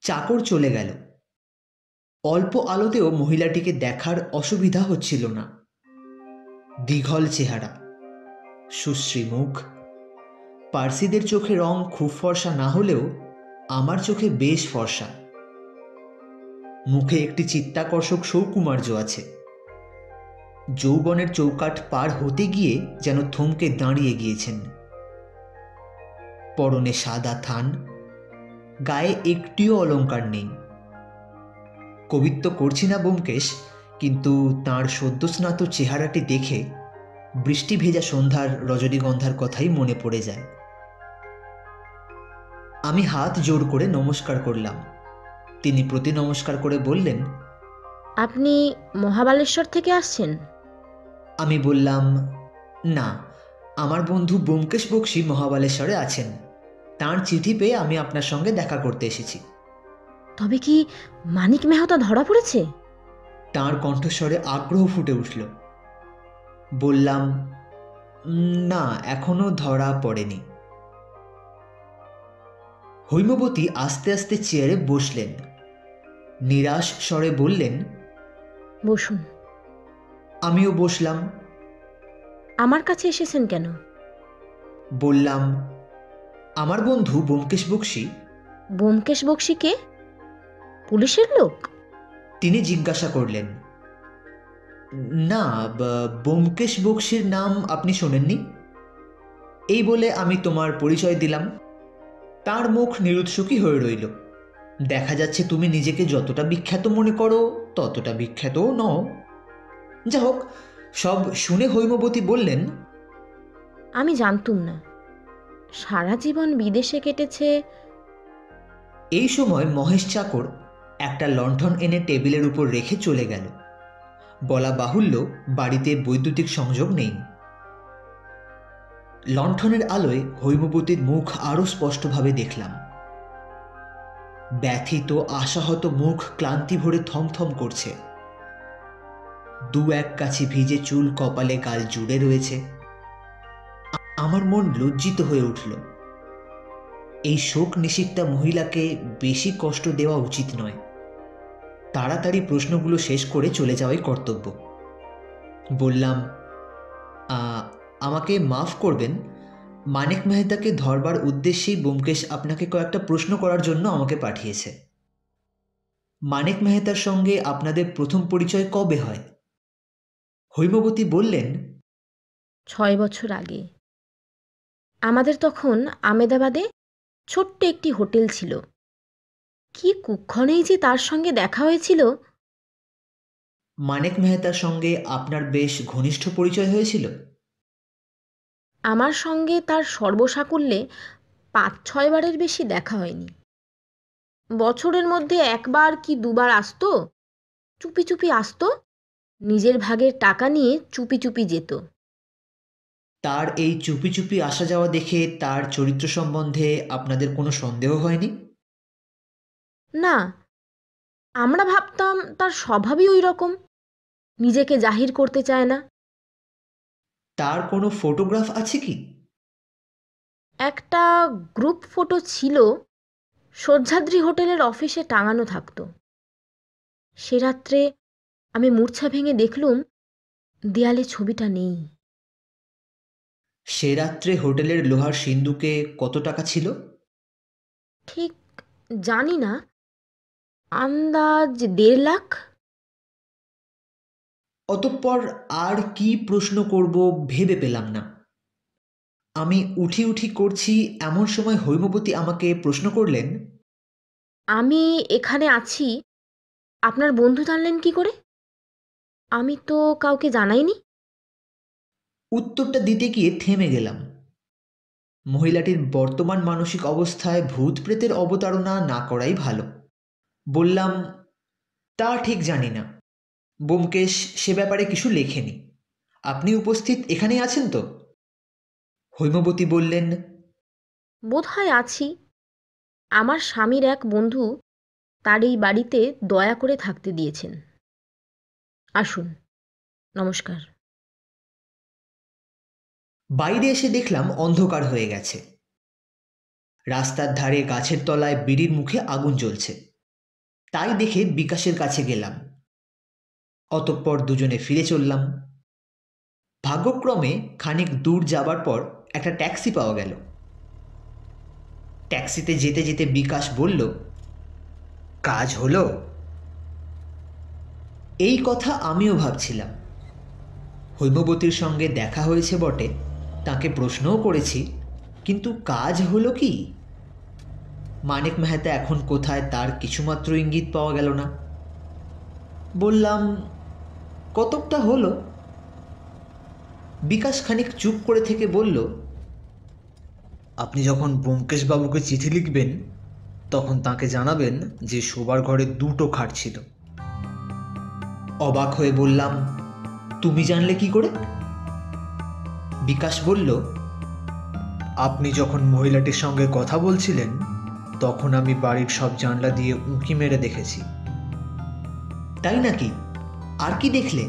Speaker 1: চাকর চলে গেল। অল্প আলোতেও মহিলাটিকে দেখার অসুবিধা হচ্ছিল না। দীঘল চেহারা, সুশ্রী মুখ। পার্সিদের চোখে রং খুব ফর্সা না হলেও আমার চোখে বেশ ফর্সা। মুখে একটি চিত্তাকর্ষক সৌকুমার্য আছে। যৌবনের চৌকাঠ পার হতে গিয়ে যেন থমকে দাঁড়িয়ে গিয়েছেন। পরনে সাদা থান, গায়ে একটিও অলংকার নেই। কবিত্ব করছি না ব্যোমকেশ, কিন্তু তাঁর সদ্যস্নাত চেহারাটি দেখে বৃষ্টি ভেজা সন্ধ্যার রজনীগন্ধার কথাই মনে পড়ে যায়। আমি হাত জোড় করে নমস্কার করলাম। তিনি প্রতি নমস্কার করে বললেন,
Speaker 3: আপনি মহাবালেশ্বর থেকে আসছেন?
Speaker 1: আমি বললাম, না, আমার বন্ধু ব্যোমকেশ বক্সী মহাবালেশ্বরে আছেন। তাঁর চিঠি পেয়ে আমি আপনার সঙ্গে দেখা করতে এসেছি।
Speaker 3: তবে কি মানিক মেহতা ধরা পড়েছে?
Speaker 1: তাঁর কণ্ঠস্বরে আগ্রহ ফুটে উঠল। বললাম, না, এখনো ধরা পড়েনি। হৈমবতী আস্তে আস্তে চেয়ারে বসলেন। নিরাশ স্বরে বললেন,
Speaker 3: বসুন।
Speaker 1: আমিও বসলাম।
Speaker 3: আমার কাছে এসেছেন কেন?
Speaker 1: বললাম, আমার বন্ধু ব্যোমকেশ বক্সী।
Speaker 3: ব্যোমকেশ বক্সী কে? পুলিশের লোক?
Speaker 1: তিনি জিজ্ঞাসা করলেন, না, ব্যোমকেশ বক্সীর নাম আপনি শোনেননি? এই বলে আমি তোমার পরিচয় দিলাম। তার মুখ নিরুৎসুকী হয়ে রইল। দেখা যাচ্ছে তুমি নিজেকে যতটা বিখ্যাত মনে করো ততটা বিখ্যাতও নও। যা হোক, সব শুনে হৈমবতী বললেন,
Speaker 3: আমি জানতুম না। সারা জীবন বিদেশে কেটেছে।
Speaker 1: এই সময় মহেশ চাকর একটা লণ্ঠন এনে টেবিলের উপর রেখে চলে গেল। বলা বাহুল্য, বাড়িতে বৈদ্যুতিক সংযোগ নেই। লণ্ঠনের আলোয় হৈমবতীর মুখ আরো স্পষ্টভাবে দেখলাম। ব্যথিত, আশাহত মুখ ক্লান্তি ভরে থমথম করছে। 2-1 কাছি ভিজে চুল কপালে গাল জুড়ে রয়েছে। আমার মন লজ্জিত হয়ে উঠল। এই শোক নিষিক্তা মহিলাকে বেশি কষ্ট দেওয়া উচিত নয়। তাড়াতাড়ি প্রশ্নগুলো শেষ করে চলে যাওয়াই কর্তব্য। বললাম, আমাকে মাফ করবেন, মানিক মেহতাকে ধরবার উদ্দেশ্যেই ব্যোমকেশ আপনাকে কয়েকটা প্রশ্ন করার জন্য আমাকে পাঠিয়েছে। মানিক মেহতার সঙ্গে আপনাদের প্রথম পরিচয় কবে হয়? হৈমবতী বললেন,
Speaker 3: 6 বছর আগে। আমাদের তখন আমেদাবাদে ছোট্ট একটি হোটেল ছিল। কি কুক্ষণেই যে তার সঙ্গে দেখা হয়েছিল।
Speaker 1: মানিক মেহতার সঙ্গে আপনার বেশ ঘনিষ্ঠ পরিচয় হয়েছিল?
Speaker 3: আমার সঙ্গে তার সর্বসাকুল্যে 5-6 বারের বেশি দেখা হয়নি। বছরের মধ্যে একবার কি দুবার আসতো, চুপি চুপি আসতো, নিজের ভাগের টাকা নিয়ে চুপি চুপি যেত।
Speaker 1: তার এই চুপি চুপি আসা যাওয়া দেখে তার চরিত্র সম্বন্ধে আপনাদের কোনো সন্দেহ হয়নি?
Speaker 3: না, আমরা ভাবতাম তার স্বভাবই ওই রকম, নিজেকে জাহির করতে চায় না।
Speaker 1: তার কোনো ফটোগ্রাফ আছে কি?
Speaker 3: একটা গ্রুপ ফটো ছিল, সহ্যাদ্রি হোটেলের অফিসে টাঙানো থাকতো। সে রাত্রে আমি মূর্ছা ভেঙে দেখলুম দেয়ালে ছবিটা নেই।
Speaker 1: সে রাত্রে হোটেলের লোহার সিন্দুকে কত টাকা ছিল?
Speaker 3: ঠিক জানি না, আন্দাজ 1.5 লাখ।
Speaker 1: অতঃপর আর কি প্রশ্ন করব ভেবে পেলাম না। আমি উঠি উঠি করছি এমন সময় হৈমবতী আমাকে প্রশ্ন করলেন,
Speaker 3: আমি এখানে আছি আপনার বন্ধু জানলেন কি করে? আমি তো কাউকে জানাইনি।
Speaker 1: উত্তরটা দিতে গিয়ে থেমে গেলাম। মহিলাটির বর্তমান মানসিক অবস্থায় ভূত প্রেতের অবতারণা না করাই ভালো। বললাম, তা ঠিক জানি না। ব্যোমকেশ সে ব্যাপারে কিছু লেখেনি। আপনি উপস্থিত এখানেই আছেন তো? হৈমবতী বললেন,
Speaker 3: বোধহয় আছি। আমার স্বামীর এক বন্ধু তার এই বাড়িতে দয়া করে থাকতে দিয়েছেন। আসুন, নমস্কার।
Speaker 1: বাইরে এসে দেখলাম অন্ধকার হয়ে গেছে। রাস্তার ধারে গাছের তলায় বিড়ির মুখে আগুন জ্বলছে। তাই দেখে বিকাশের কাছে গেলাম। অতঃপর দুজনে ফিরে চললাম। ভাগ্যক্রমে খানিক দূর যাবার পর একটা ট্যাক্সি পাওয়া গেল। ট্যাক্সিতে যেতে যেতে বিকাশ বলল, কাজ হলো? এই কথা আমিও ভাবছিলাম। হৈমবতীর সঙ্গে দেখা হয়েছে বটে, তাকে প্রশ্নও করেছি, কিন্তু কাজ হলো কি? মানিক মেহতা এখন কোথায় তার কিছুমাত্র ইঙ্গিত পাওয়া গেল না। বললাম, কতকটা হলো। বিকাশ খানিক চুপ করে থেকে বলল,
Speaker 4: আপনি যখন ব্যোমকেশবাবুকে চিঠি লিখবেন তখন তাকে জানাবেন যে শোবার ঘরে 2টো খাট ছিল।
Speaker 1: অবাক হয়ে বললাম, তুমি জানলে কি করে? বিকাশ বলল,
Speaker 4: আপনি যখন মহিলাটির সঙ্গে কথা বলছিলেন তখন আমি বাড়ির সব জানলা দিয়ে উঁকি মেরে দেখেছি।
Speaker 1: তাই নাকি? আর কি দেখলে?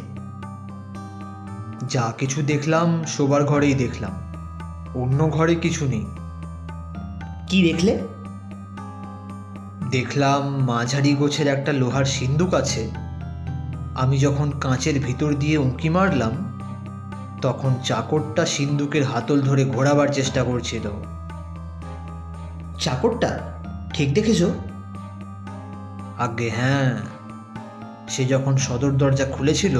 Speaker 4: যা কিছু দেখলাম শোবার ঘরেই দেখলাম, অন্য ঘরে কিছু নেই।
Speaker 1: কি দেখলে?
Speaker 4: দেখলাম মাঝারি গোছের একটা লোহার সিন্দুক আছে। আমি যখন কাঁচের ভিতর দিয়ে উঁকি মারলাম তখন চাকরটা সিন্দুকের হাতল ধরে ঘোরাবার চেষ্টা করছিল।
Speaker 1: চাকরটা? ঠিক দেখেছ?
Speaker 4: আজ্ঞে হ্যাঁ, সে যখন সদর দরজা খুলেছিল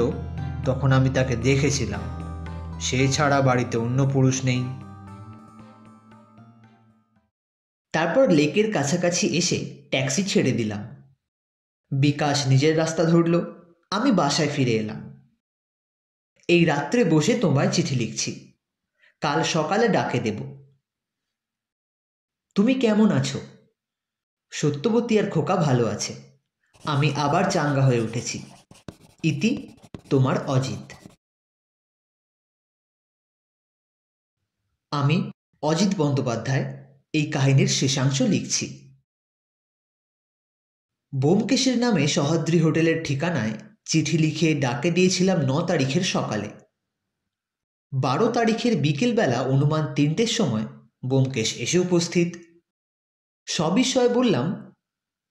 Speaker 4: তখন আমি তাকে দেখেছিলাম। সে ছাড়া বাড়িতে অন্য পুরুষ নেই।
Speaker 1: তারপর লেকের কাছাকাছি এসে ট্যাক্সি ছেড়ে দিলাম। বিকাশ নিজের রাস্তা ধরল, আমি বাসায় ফিরে এলাম। এই রাত্রে বসে তোমায় চিঠি লিখছি, কাল সকালে ডাকে দেব। তুমি কেমন আছো? সত্যবতী আর খোকা ভালো আছে। আমি আবার চাঙ্গা হয়ে উঠেছি। ইতি, তোমার অজিত। আমি অজিত বন্দ্যোপাধ্যায় এই কাহিনীর শেষাংশ লিখছি। ব্যোমকেশের নামে সহ্যাদ্রি হোটেলের ঠিকানায় চিঠি লিখে ডাকে দিয়েছিলাম 9 তারিখের সকালে। 12 তারিখের বিকেলবেলা অনুমান 3টের সময় ব্যোমকেশ এসে উপস্থিত। সবিস্ময়ে বললাম,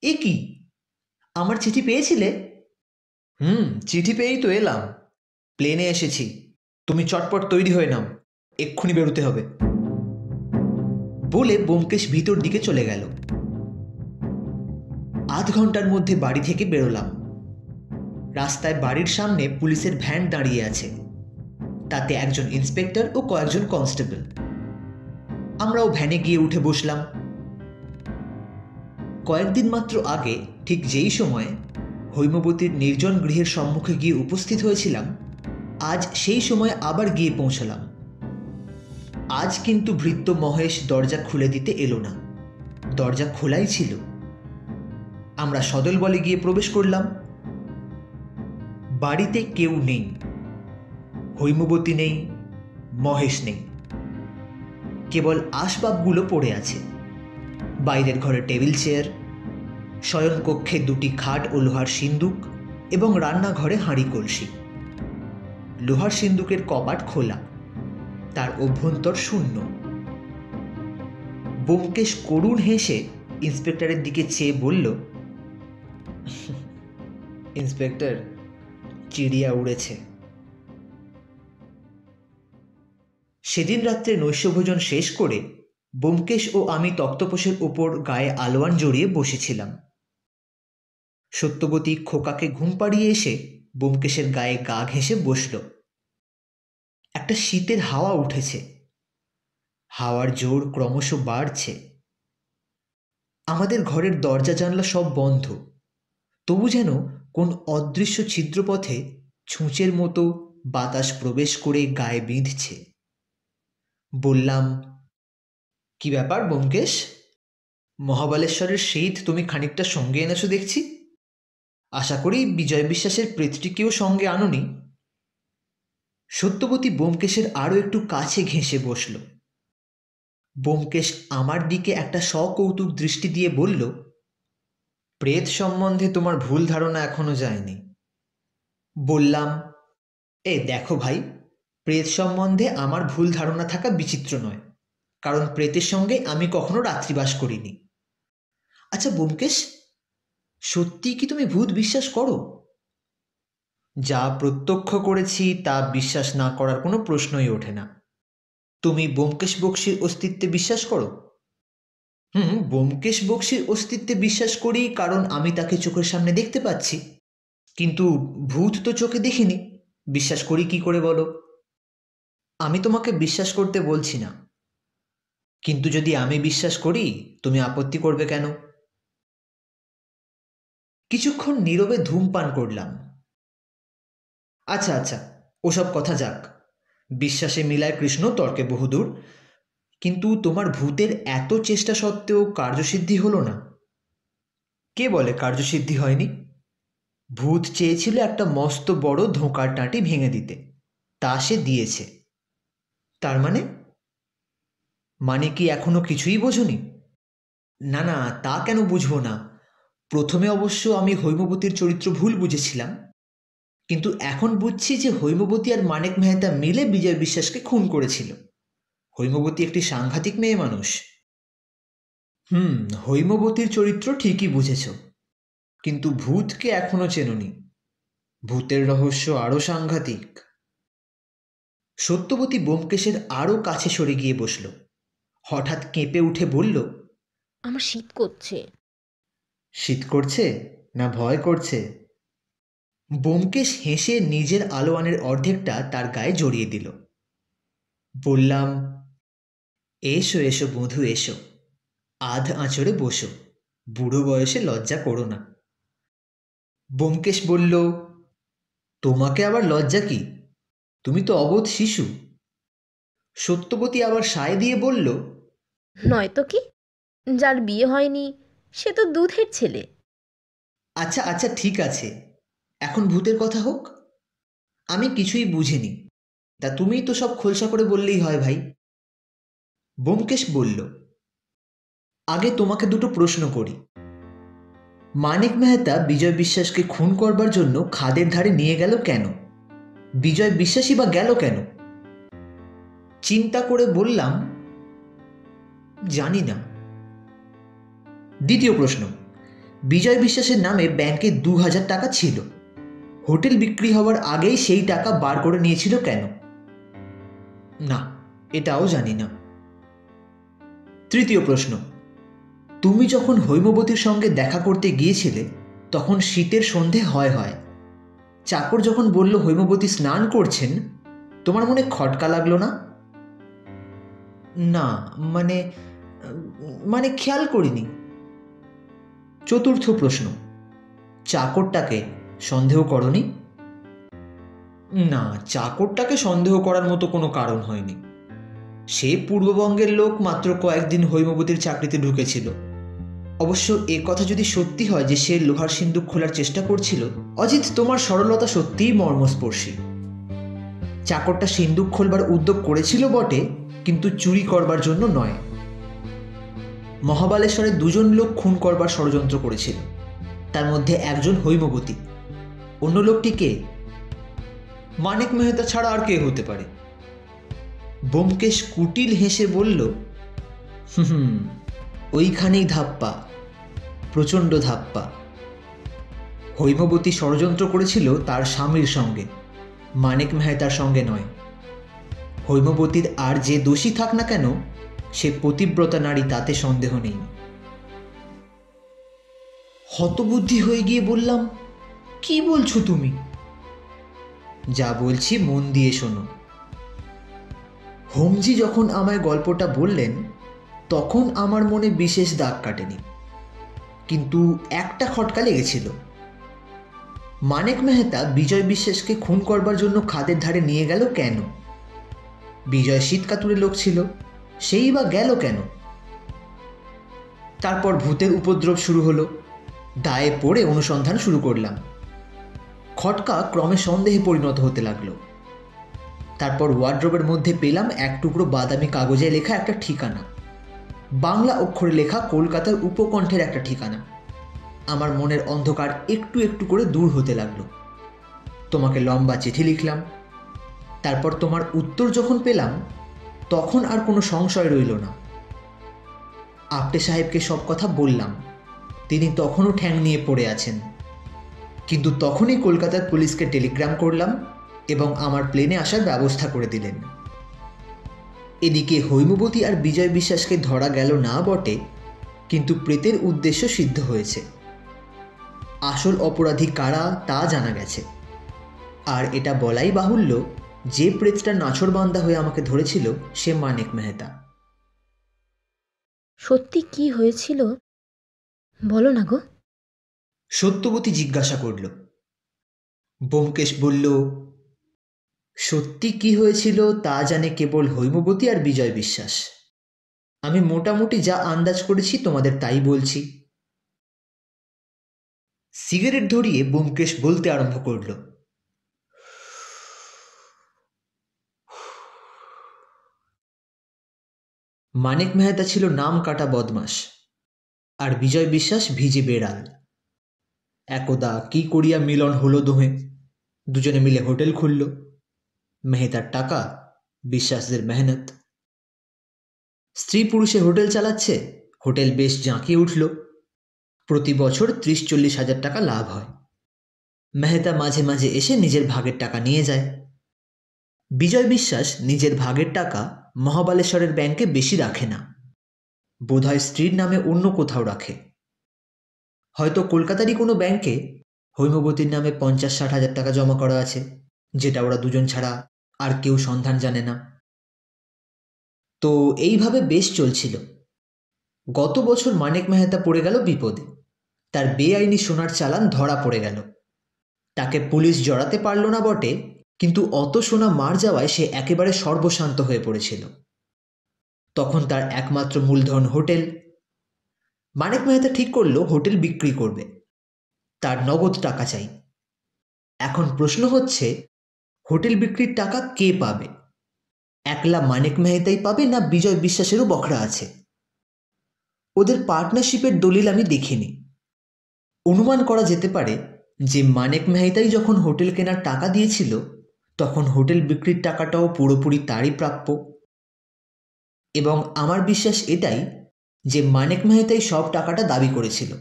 Speaker 1: এ কি, আমার চিঠি পেয়েছিলে?
Speaker 4: চিঠি পেয়েই তো এলাম।
Speaker 1: প্লেনে এসেছি, তুমি চটপট তৈরি হয়ে নাও, এক্ষুনি বেরোতে হবে। বলে ব্যোমকেশ ভিতর দিকে চলে গেল। আধ ঘন্টার মধ্যে বাড়ি থেকে বেরোলাম। রাস্তায় বাড়ির সামনে পুলিশের ভ্যান দাঁড়িয়ে আছে, তাতে একজন ইন্সপেক্টর ও কয়েকজন কনস্টেবল। আমরাও ভ্যানে গিয়ে উঠে বসলাম। কয়েকদিন মাত্র আগে ঠিক যেই সময়ে হৈমবতীর নির্জন গৃহের সম্মুখে গিয়ে উপস্থিত হয়েছিলাম, আজ সেই সময় আবার গিয়ে পৌঁছলাম। আজ কিন্তু ভৃত্য মহেশ দরজা খুলে দিতে এলো না, দরজা খোলাই ছিল।
Speaker 4: আমরা সদল বলে গিয়ে প্রবেশ করলাম। বাড়িতে কেউ নেই। হৈমবতী নেই, মহেশ নেই। কেবল আসবাবগুলো পড়ে আছে। বাইরের ঘরে টেবিল চেয়ার, শয়নকক্ষে 2টি খাট ও লোহার সিন্দুক এবং রান্নাঘরে হাঁড়ি কলসি। লোহার সিন্দুকের কপাট খোলা, তার অভ্যন্তর শূন্য। ব্যোমকেশ করুণ হেসে ইন্সপেক্টরের দিকে চেয়ে বলল, ইন্সপেক্টর, চিড়িয়া উড়েছে। সেদিন রাত্রে নৈশভোজন শেষ করে ব্যোমকেশ ও আমি তক্তপোষের উপর গায়ে আলোয়ান জড়িয়ে বসেছিলাম। সত্যবতী খোকাকে ঘুম পাড়িয়ে এসে ব্যোমকেশের গায়ে গা ঘেঁষে বসল। একটা শীতের হাওয়া উঠেছে। হাওয়ার জোর ক্রমশ বাড়ছে। আমাদের ঘরের দরজা জানলা সব বন্ধ, তবু যেন কোন অদৃশ্য ছিদ্রপথে ছুঁচের মতো বাতাস প্রবেশ করে গায়ে বিঁধছে। বললাম, কি ব্যাপার ব্যোমকেশ? মহাবালেশ্বরের শীত তুমি খানিকটা সঙ্গে এনেছো দেখছি। আশা করি বিজয় বিশ্বাসের প্রেতটিকেও সঙ্গে আনোনি। সত্যবতী ব্যোমকেশের আরও একটু কাছে ঘেঁষে বসল। ব্যোমকেশ আমার দিকে একটা সকৌতুক দৃষ্টি দিয়ে বলল, প্রেত সম্বন্ধে তোমার ভুল ধারণা এখনো যায়নি। বললাম, দেখো ভাই, প্রেত সম্বন্ধে আমার ভুল ধারণা থাকা বিচিত্র নয়, কারণ প্রেতের সঙ্গে আমি কখনো রাত্রিবাস করিনি। আচ্ছা ব্যোমকেশ, সত্যি কি তুমি ভূত বিশ্বাস করো? যা প্রত্যক্ষ করেছি তা বিশ্বাস না করার কোনো প্রশ্নই ওঠে না। তুমি ব্যোমকেশ বক্সীর অস্তিত্বে বিশ্বাস করো? ব্যোমকেশ বক্সীর অস্তিত্বে বিশ্বাস করি, কারণ আমি তাকে চোখের সামনে দেখতে পাচ্ছি। কিন্তু ভূত তো চোখে দেখিনি, বিশ্বাস করি কি করে বলো? আমি তোমাকে বিশ্বাস করতে বলছি না, কিন্তু যদি আমি বিশ্বাস করি তুমি আপত্তি করবে কেন? কিছুক্ষণ নীরবে ধূমপান করলাম। আচ্ছা আচ্ছা, ওসব কথা যাক। বিশ্বাসে মিলায় কৃষ্ণ, তর্কে বহুদূর। কিন্তু তোমার ভূতের এত চেষ্টা সত্ত্বেও কার্যসিদ্ধি হলো না। কে বলে কার্যসিদ্ধি হয়নি? ভূত চেয়েছিল একটা মস্ত বড় ধোঁকার টাঁটি ভেঙে দিতে, তা সে দিয়েছে। তার মানে কি এখনো কিছুই বোঝনি? না না, তা কেন বুঝবো না। প্রথমে অবশ্য আমি হৈমবতীর চরিত্র ভুল বুঝেছিলাম, কিন্তু এখন বুঝছি যে হৈমবতী আর মানিক মেহতা মিলে বিজয় বিশ্বাসকে খুন করেছিল। হৈমবতী একটি সাংঘাতিক মেয়ে মানুষ। হৈমবতীর চরিত্র ঠিকই বুঝেছ, কিন্তু ভূতকে এখনো চেননি। ভূতের রহস্য আরো সাংঘাতিক। সত্যবতী ব্যোমকেশের আরো কাছে সরে গিয়ে বসল। হঠাৎ কেঁপে উঠে বলল,
Speaker 3: আমার শীত করছে।
Speaker 4: শীত করছে না ভয় করছে? ব্যোমকেশ হেসে নিজের আলোয়ানের অর্ধেকটা তার গায়ে জড়িয়ে দিল। বললাম, এসো এসো বধূ, এসো, আধ আঁচড়ে বসো, বুড়ো বয়সে লজ্জা করো না। ব্যোমকেশ বলল, তোমাকে আবার লজ্জা কি? তুমি তো অবোধ শিশু। সত্যবতী আবার সায় দিয়ে বলল,
Speaker 3: নয়তো কি, যার বিয়ে হয়নি সে তো দুধের ছেলে।
Speaker 4: আচ্ছা আচ্ছা ঠিক আছে, এখন ভূতের কথা হোক। আমি কিছুই বুঝিনি, তা তুমিই তো সব খোলসা করে বললেই হয় ভাই। ব্যোমকেশ বলল, আগে তোমাকে দুটো প্রশ্ন করি। মানিক মেহতা বিজয় বিশ্বাসকে খুন করবার জন্য খাদের ধারে নিয়ে গেল কেন? বিজয় বিশ্বাসই বা গেল কেন? চিন্তা করে বললাম, জানি না। দ্বিতীয় প্রশ্ন, বিজয় বিশ্বাসের নামে ব্যাংকে 2000 টাকা ছিল। হোটেল বিক্রি হওয়ার আগেই সেই টাকা বার করে নিয়েছিল কেন? না, এটাও জানি না। তৃতীয় প্রশ্ন, তুমি যখন হৈমবতীর সঙ্গে দেখা করতে গিয়েছিলে তখন শীতের সন্ধে হয় হয়। চাকর যখন বলল হৈমবতী স্নান করছেন, তোমার মনে খটকা লাগলো না? না, মানে খেয়াল করিনি। চতুর্থ প্রশ্ন, চাকরটাকে সন্দেহ করনি? না, চাকরটাকে সন্দেহ করার মতো কোনো কারণ হয়নি। সে পূর্ববঙ্গের লোক, মাত্র কয়েকদিন হৈমবতীর চাকরিতে ঢুকেছিল। অবশ্য এ কথা যদি সত্যি হয় যে সে লোহার সিন্দুক খোলার চেষ্টা করছিল, অজিত, তোমার সরলতা সত্যিই মর্মস্পর্শী। চাকরটা সিন্দুক খোলবার উদ্যোগ করেছিল বটে, কিন্তু চুরি করবার জন্য নয়। মহাবালেশ্বরে দুজন লোক খুন করবার ষড়যন্ত্র করেছিল, তার মধ্যে একজন হৈমবতী। অন্য লোকটি কে? মানিক মেহতা ছাড়া আর কে হতে পারে? ব্যোমকেশ কুটিল হেসে বলল, হুম, ওইখানেই ধাপ্পা, প্রচণ্ড ধাপ্পা। হৈমবতী ষড়যন্ত্র করেছিল তার স্বামীর সঙ্গে, মানিক মেহতার সঙ্গে নয়। হৈমবতীর আর যে দোষী থাক না কেন, সে পতিব্রতা নারী, তাতে সন্দেহ নেই। হতবুদ্ধি হয়ে গিয়ে বললাম, কি বলছো তুমি? যা বলছি মন দিয়ে শোনো। হোমজি যখন আমায় গল্পটা বললেন, তখন আমার মনে বিশেষ দাগ কাটেনি, কিন্তু একটা খটকা লেগেছিল। মানিক মেহতা বিজয় বিশ্বাসকে খুন করবার জন্য খাদের ধারে নিয়ে গেল কেন? বিজয় শীতকাতুরে লোক ছিল, সেই বা গেল কেন? তারপর ভূতের উপদ্রব শুরু হলো। দায়ে পড়ে অনুসন্ধান শুরু করলাম। খটকা ক্রমে সন্দেহে পরিণত হতে লাগলো। তারপর ওয়ার্ড্রোবের মধ্যে পেলাম এক টুকরো বাদামি কাগজে লেখা একটা ঠিকানা, বাংলা অক্ষরে লেখা কলকাতার উপকণ্ঠের একটা ঠিকানা। আমার মনের অন্ধকার একটু একটু করে দূর হতে লাগলো। তোমাকে লম্বা চিঠি লিখলাম। তারপর তোমার উত্তর যখন পেলাম, তখন আর কোনো সংশয় রইল না। আপটে সাহেবকে সব কথা বললাম। তিনি তখনও ঠ্যাং নিয়ে পড়ে আছেন, কিন্তু তখনই কলকাতার পুলিশকে টেলিগ্রাম করলাম এবং আমার প্লেনে আসার ব্যবস্থা করে দিলেন। এদিকে হৈমবতী আর বিজয় বিশ্বাসকে ধরা গেল না বটে, কিন্তু প্রেতের উদ্দেশ্য সিদ্ধ হয়েছে। আসল অপরাধী কারা তা জানা গেছে। আর এটা বলাই বাহুল্য, যে প্রেতটা নাছোড়বান্দা হয়ে আমাকে ধরেছিল সে মানিক মেহতা।
Speaker 3: সত্যি কি হয়েছিল বলো না গো।
Speaker 4: সত্যবতী জিজ্ঞাসা করল। ব্যোমকেশ বলল, সত্যি কি হয়েছিল তা জানে কেবল হৈমবতী আর বিজয় বিশ্বাস। আমি মোটামুটি যা আন্দাজ করেছি তোমাদের তাই বলছি। সিগারেট ধরিয়ে ব্যোমকেশ বলতে আরম্ভ করল, মানিক মেহতা ছিল নাম কাটা বদমাস, আর বিজয় বিশ্বাস ভিজে বেড়াল। একদা কি করিয়া মিলন হলো দোহে। দুজনে মিলে হোটেল খুলল। মেহতার টাকা, বিশ্বাসদের মেহনত। স্ত্রী পুরুষে হোটেল চালাচ্ছে, হোটেল বেশ জাঁকিয়ে উঠল। প্রতি বছর 30-40 হাজার টাকা লাভ হয়। মেহতা মাঝে মাঝে এসে নিজের ভাগের টাকা নিয়ে যায়। বিজয় বিশ্বাস নিজের ভাগের টাকা মহাবালেশ্বরের ব্যাংকে বেশি রাখে না, বোধহয় স্ত্রীর নামে অন্য কোথাও রাখে। হয়তো কলকাতারই কোনো ব্যাংকে হৈমবতীর নামে 50-60 হাজার টাকা জমা করা আছে, যেটা ওরা দুজন ছাড়া আর কেউ সন্ধান জানে না। তো এইভাবে বেশ চলছিল। গত বছর মানিক মেহতা পড়ে গেল বিপদে। তার বেআইনি সোনার চালান ধরা পড়ে গেল। তাকে পুলিশ জড়াতে পারল না বটে, কিন্তু অত সোনা মার যাওয়ায় সে একেবারে সর্বশান্ত হয়ে পড়েছিল। তখন তার একমাত্র মূলধন হোটেল। মানিক মেহতা ঠিক করলো হোটেল বিক্রি করবে। তার নগদ টাকা চাই। এখন প্রশ্ন হচ্ছে, হোটেল বিক্রির টাকা কে পাবে? একলা মানিক মেহতাই পাবে, না বিজয় বিশ্বাসেরও বখরা আছে? ওদের পার্টনারশিপের দলিল আমি দেখিনি। অনুমান করা যেতে পারে যে মানিক মেহতাই যখন হোটেল কেনার টাকা দিয়েছিল, তখন হোটেল বিক্রির টাকাটাও পুরোপুরি তারই প্রাপ্য। এবং আমার বিশ্বাস এটাই যে মানিক মেহতাই সব টাকাটা দাবি করেছিল।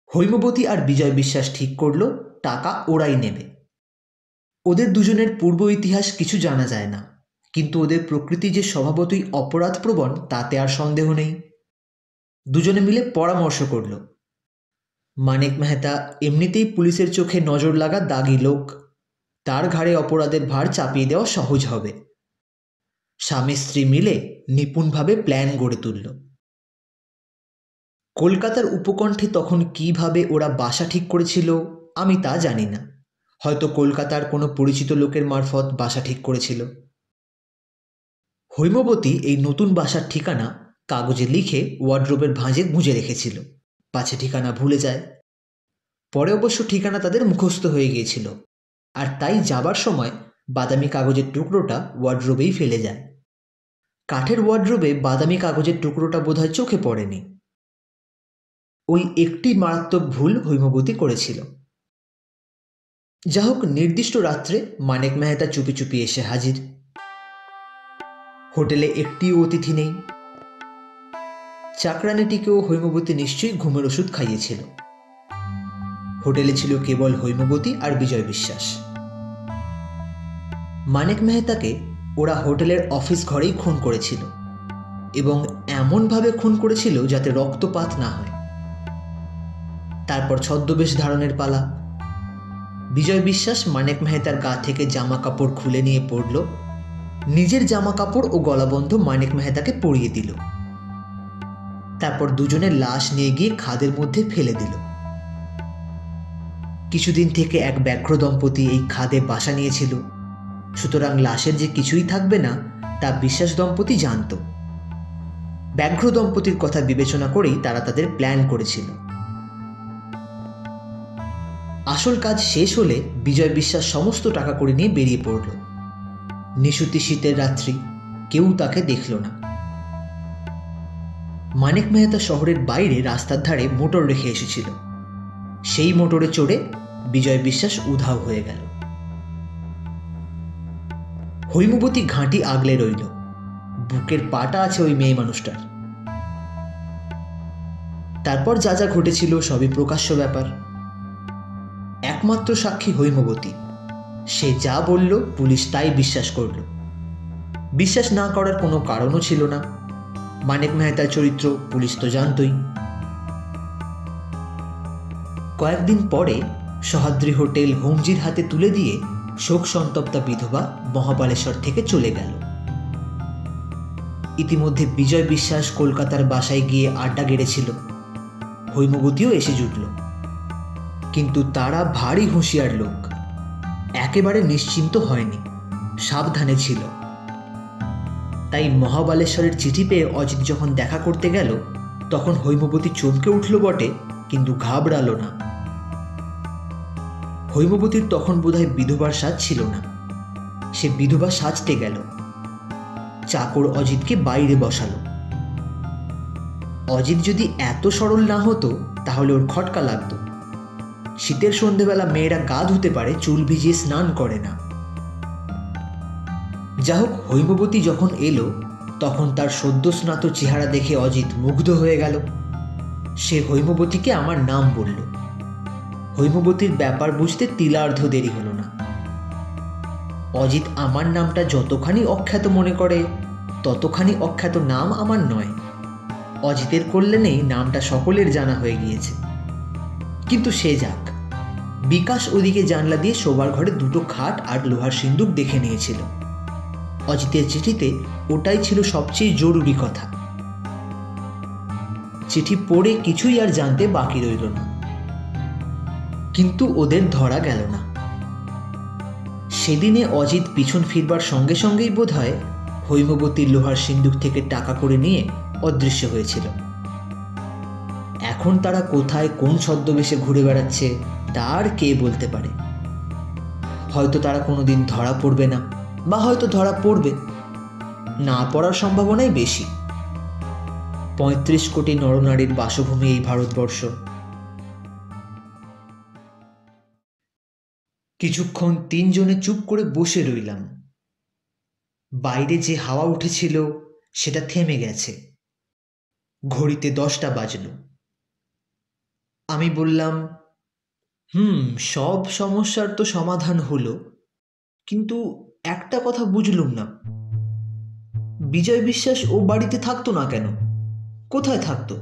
Speaker 4: হৈমবতী আর বিজয় বিশ্বাস ঠিক করলো টাকা ওরাই নেবে। ওদের দুজনের পূর্ব ইতিহাস কিছু জানা যায় না, কিন্তু ওদের প্রকৃতি যে স্বভাবতই অপরাধপ্রবণ তাতে আর সন্দেহ নেই। দুজনে মিলে পরামর্শ করল। মানিক মেহতা এমনিতেই পুলিশের চোখে নজর লাগা দাগি লোক, তার ঘাড়ে অপরাধের ভার চাপিয়ে দেওয়া সহজ হবে। স্বামী স্ত্রী মিলে নিপুণভাবে প্ল্যান গড়ে তুলল। কলকাতার উপকণ্ঠে তখন কিভাবে ওরা বাসা ঠিক করেছিল আমি তা জানি না। হয়তো কলকাতার কোনো পরিচিত লোকের মারফত বাসা ঠিক করেছিল। হৈমবতী এই নতুন বাসার ঠিকানা কাগজে লিখে ওয়ার্ডরোবের ভাঁজে গুঁজে রেখেছিল, পাছে ঠিকানা ভুলে যায়। পরে অবশ্য ঠিকানা তাদের মুখস্থ হয়ে গিয়েছিল, আর তাই যাবার সময় বাদামি কাগজের টুকরোটা ওয়ার্ডরোবেই ফেলে যায়। কাঠের ওয়ার্ডরোবে বাদামি কাগজের টুকরোটা বোধহয় চোখে পড়েনি। ওই একটি মারাত্মক ভুল হৈমবতী করেছিল। যা হোক, নির্দিষ্ট রাত্রে মানিক মেহতা চুপি চুপি এসে হাজির। হোটেলে একটিও অতিথি নেই। চাকরানিটিকেও হৈমবতী নিশ্চয়ই ঘুমের ওষুধ খাইয়েছিল। হোটেলে ছিল কেবল হৈমবতী আর বিজয় বিশ্বাস। মানিক মেহতাকে ওরা হোটেলের অফিস ঘরেই খুন করেছিল, এবং এমনভাবে খুন করেছিল যাতে রক্তপাত না হয়। তারপর ছদ্মবেশ ধারণের পালা। বিজয় বিশ্বাস মানিক মেহতার গা থেকে জামা কাপড় খুলে নিয়ে পড়ল, নিজের জামা কাপড় ও গলাবন্ধ মানিক মেহতাকে পরিয়ে দিল। তারপর দুজনের লাশ নিয়ে গিয়ে খাদের মধ্যে ফেলে দিল। কিছুদিন থেকে এক ব্যাঘ্র দম্পতি এই খাদে বাসা নিয়েছিল, সুতরাং লাশের যে কিছুই থাকবে না তা বিশ্বাস দম্পতি জানত। ব্যাঘ্র দম্পতির কথা বিবেচনা করেই তারা তাদের প্ল্যান করেছিল। আসল কাজ শেষ হলে বিজয় বিশ্বাস সমস্ত টাকা করে নিয়ে বেরিয়ে পড়ল। নিশুতি শীতের রাত্রি, কেউ তাকে দেখল না। মানিক মেহতা শহরের বাইরে রাস্তার ধারে মোটর রেখে এসেছিল। সেই মোটরে চড়ে বিজয় বিশ্বাস উধাও হয়ে গেল। হৈমবতী ঘাঁটি আগলে রইল। বুকের পাটা আছে ওই মেয়ে মানুষটার। তারপর যা যা ঘটেছিল সবই প্রকাশ্য ব্যাপার। একমাত্র সাক্ষী হৈমবতী। সে যা বলল পুলিশ তাই বিশ্বাস করল। বিশ্বাস না করার কোনো কারণও ছিল না। মানিক মেহতার চরিত্র পুলিশ তো জানতই। কয়েকদিন পরে সহাদ্রি হোটেল হোমজির হাতে তুলে দিয়ে শোক সন্তপ্তা বিধবা মহাবালেশ্বর থেকে চলে গেল। ইতিমধ্যে বিজয় বিশ্বাস কলকাতার বাসায় গিয়ে আড্ডা গেড়েছিল। হৈমবতীও এসে জুটল। কিন্তু তারা ভারী হুঁশিয়ার লোক, একেবারে নিশ্চিন্ত হয়নি, সাবধানে ছিল। তাই মহাবালেশ্বরের চিঠি পেয়ে অজিত যখন দেখা করতে গেল, তখন হৈমবতী চমকে উঠল বটে, কিন্তু ঘাবড়ালো না। হৈমবতীর তখন বোধহয় বিধবার সাজ ছিল না। সে বিধবা সাজতে গেল। চাকর অজিতকে বাইরে বসালো। অজিত যদি এত সরল না হতো তাহলে ওর খটকা লাগতো। শীতের সন্ধেবেলা মেয়েরা গা ধুতে পারে, চুল ভিজিয়ে স্নান করে না। যা হোক, হৈমবতী যখন এলো তখন তার সদ্য স্নাত চেহারা দেখে অজিত মুগ্ধ হয়ে গেল। সে হৈমবতীকে আমার নাম বলল। হৈমবতীর ব্যাপার বুঝতে তিলার্ধ দেরি হলো না। অজিত আমার নামটা যতখানি অখ্যাত মনে করে, ততখানি অখ্যাত নাম আমার নয়। অজিতের কল্যাণেই নামটা সকলের জানা হয়ে গিয়েছে। কিন্তু সে যাক, বিকাশ ওদিকে জানলা দিয়ে শোবার ঘরে দুটো খাট আর লোহার সিন্দুক দেখে নিয়েছিল। অজিতের চিঠিতে ওটাই ছিল সবচেয়ে জরুরি কথা। চিঠি পড়ে কিছুই আর জানতে বাকি রইল না। কিন্তু ওদের ধরা গেল না। সেদিনে অজিত পিছন ফিরবার সঙ্গে সঙ্গেই বোধহয় হৈমবতীর লোহার সিন্দুক থেকে টাকা করে নিয়ে অদৃশ্য হয়েছিল। এখন তারা কোথায় কোন ছদ্মবেশে ঘুরে বেড়াচ্ছে তার কে বলতে পারে। হয়তো তারা কোনোদিন ধরা পড়বে না, বা হয়তো ধরা পড়বে। না পড়ার সম্ভাবনাই বেশি। ৩৫ কোটি নরনারীর বাসভূমি এই ভারতবর্ষ। কিছুক্ষণ তিনজনে চুপ করে বসে রইলাম। বাইরে যে হাওয়া উঠেছিল সেটা থেমে গেছে। ঘড়িতে 10টা বাজল। আমি বললাম, সব সমস্যার তো সমাধান হলো, কিন্তু একটা কথা বুঝলুম না। বিজয় বিশ্বাস ও বাড়িতে থাকতো না কেন? কোথায় থাকতো?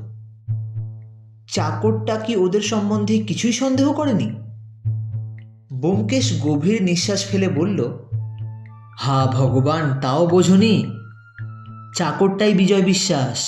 Speaker 4: চাকরটা কি ওদের সম্বন্ধে কিছুই সন্দেহ করেনি? ব্যোমকেশ গভীর নিঃশ্বাস ফেলে বলল, হা ভগবান, তাও বোঝনি? চাকরটাই বিজয় বিশ্বাস।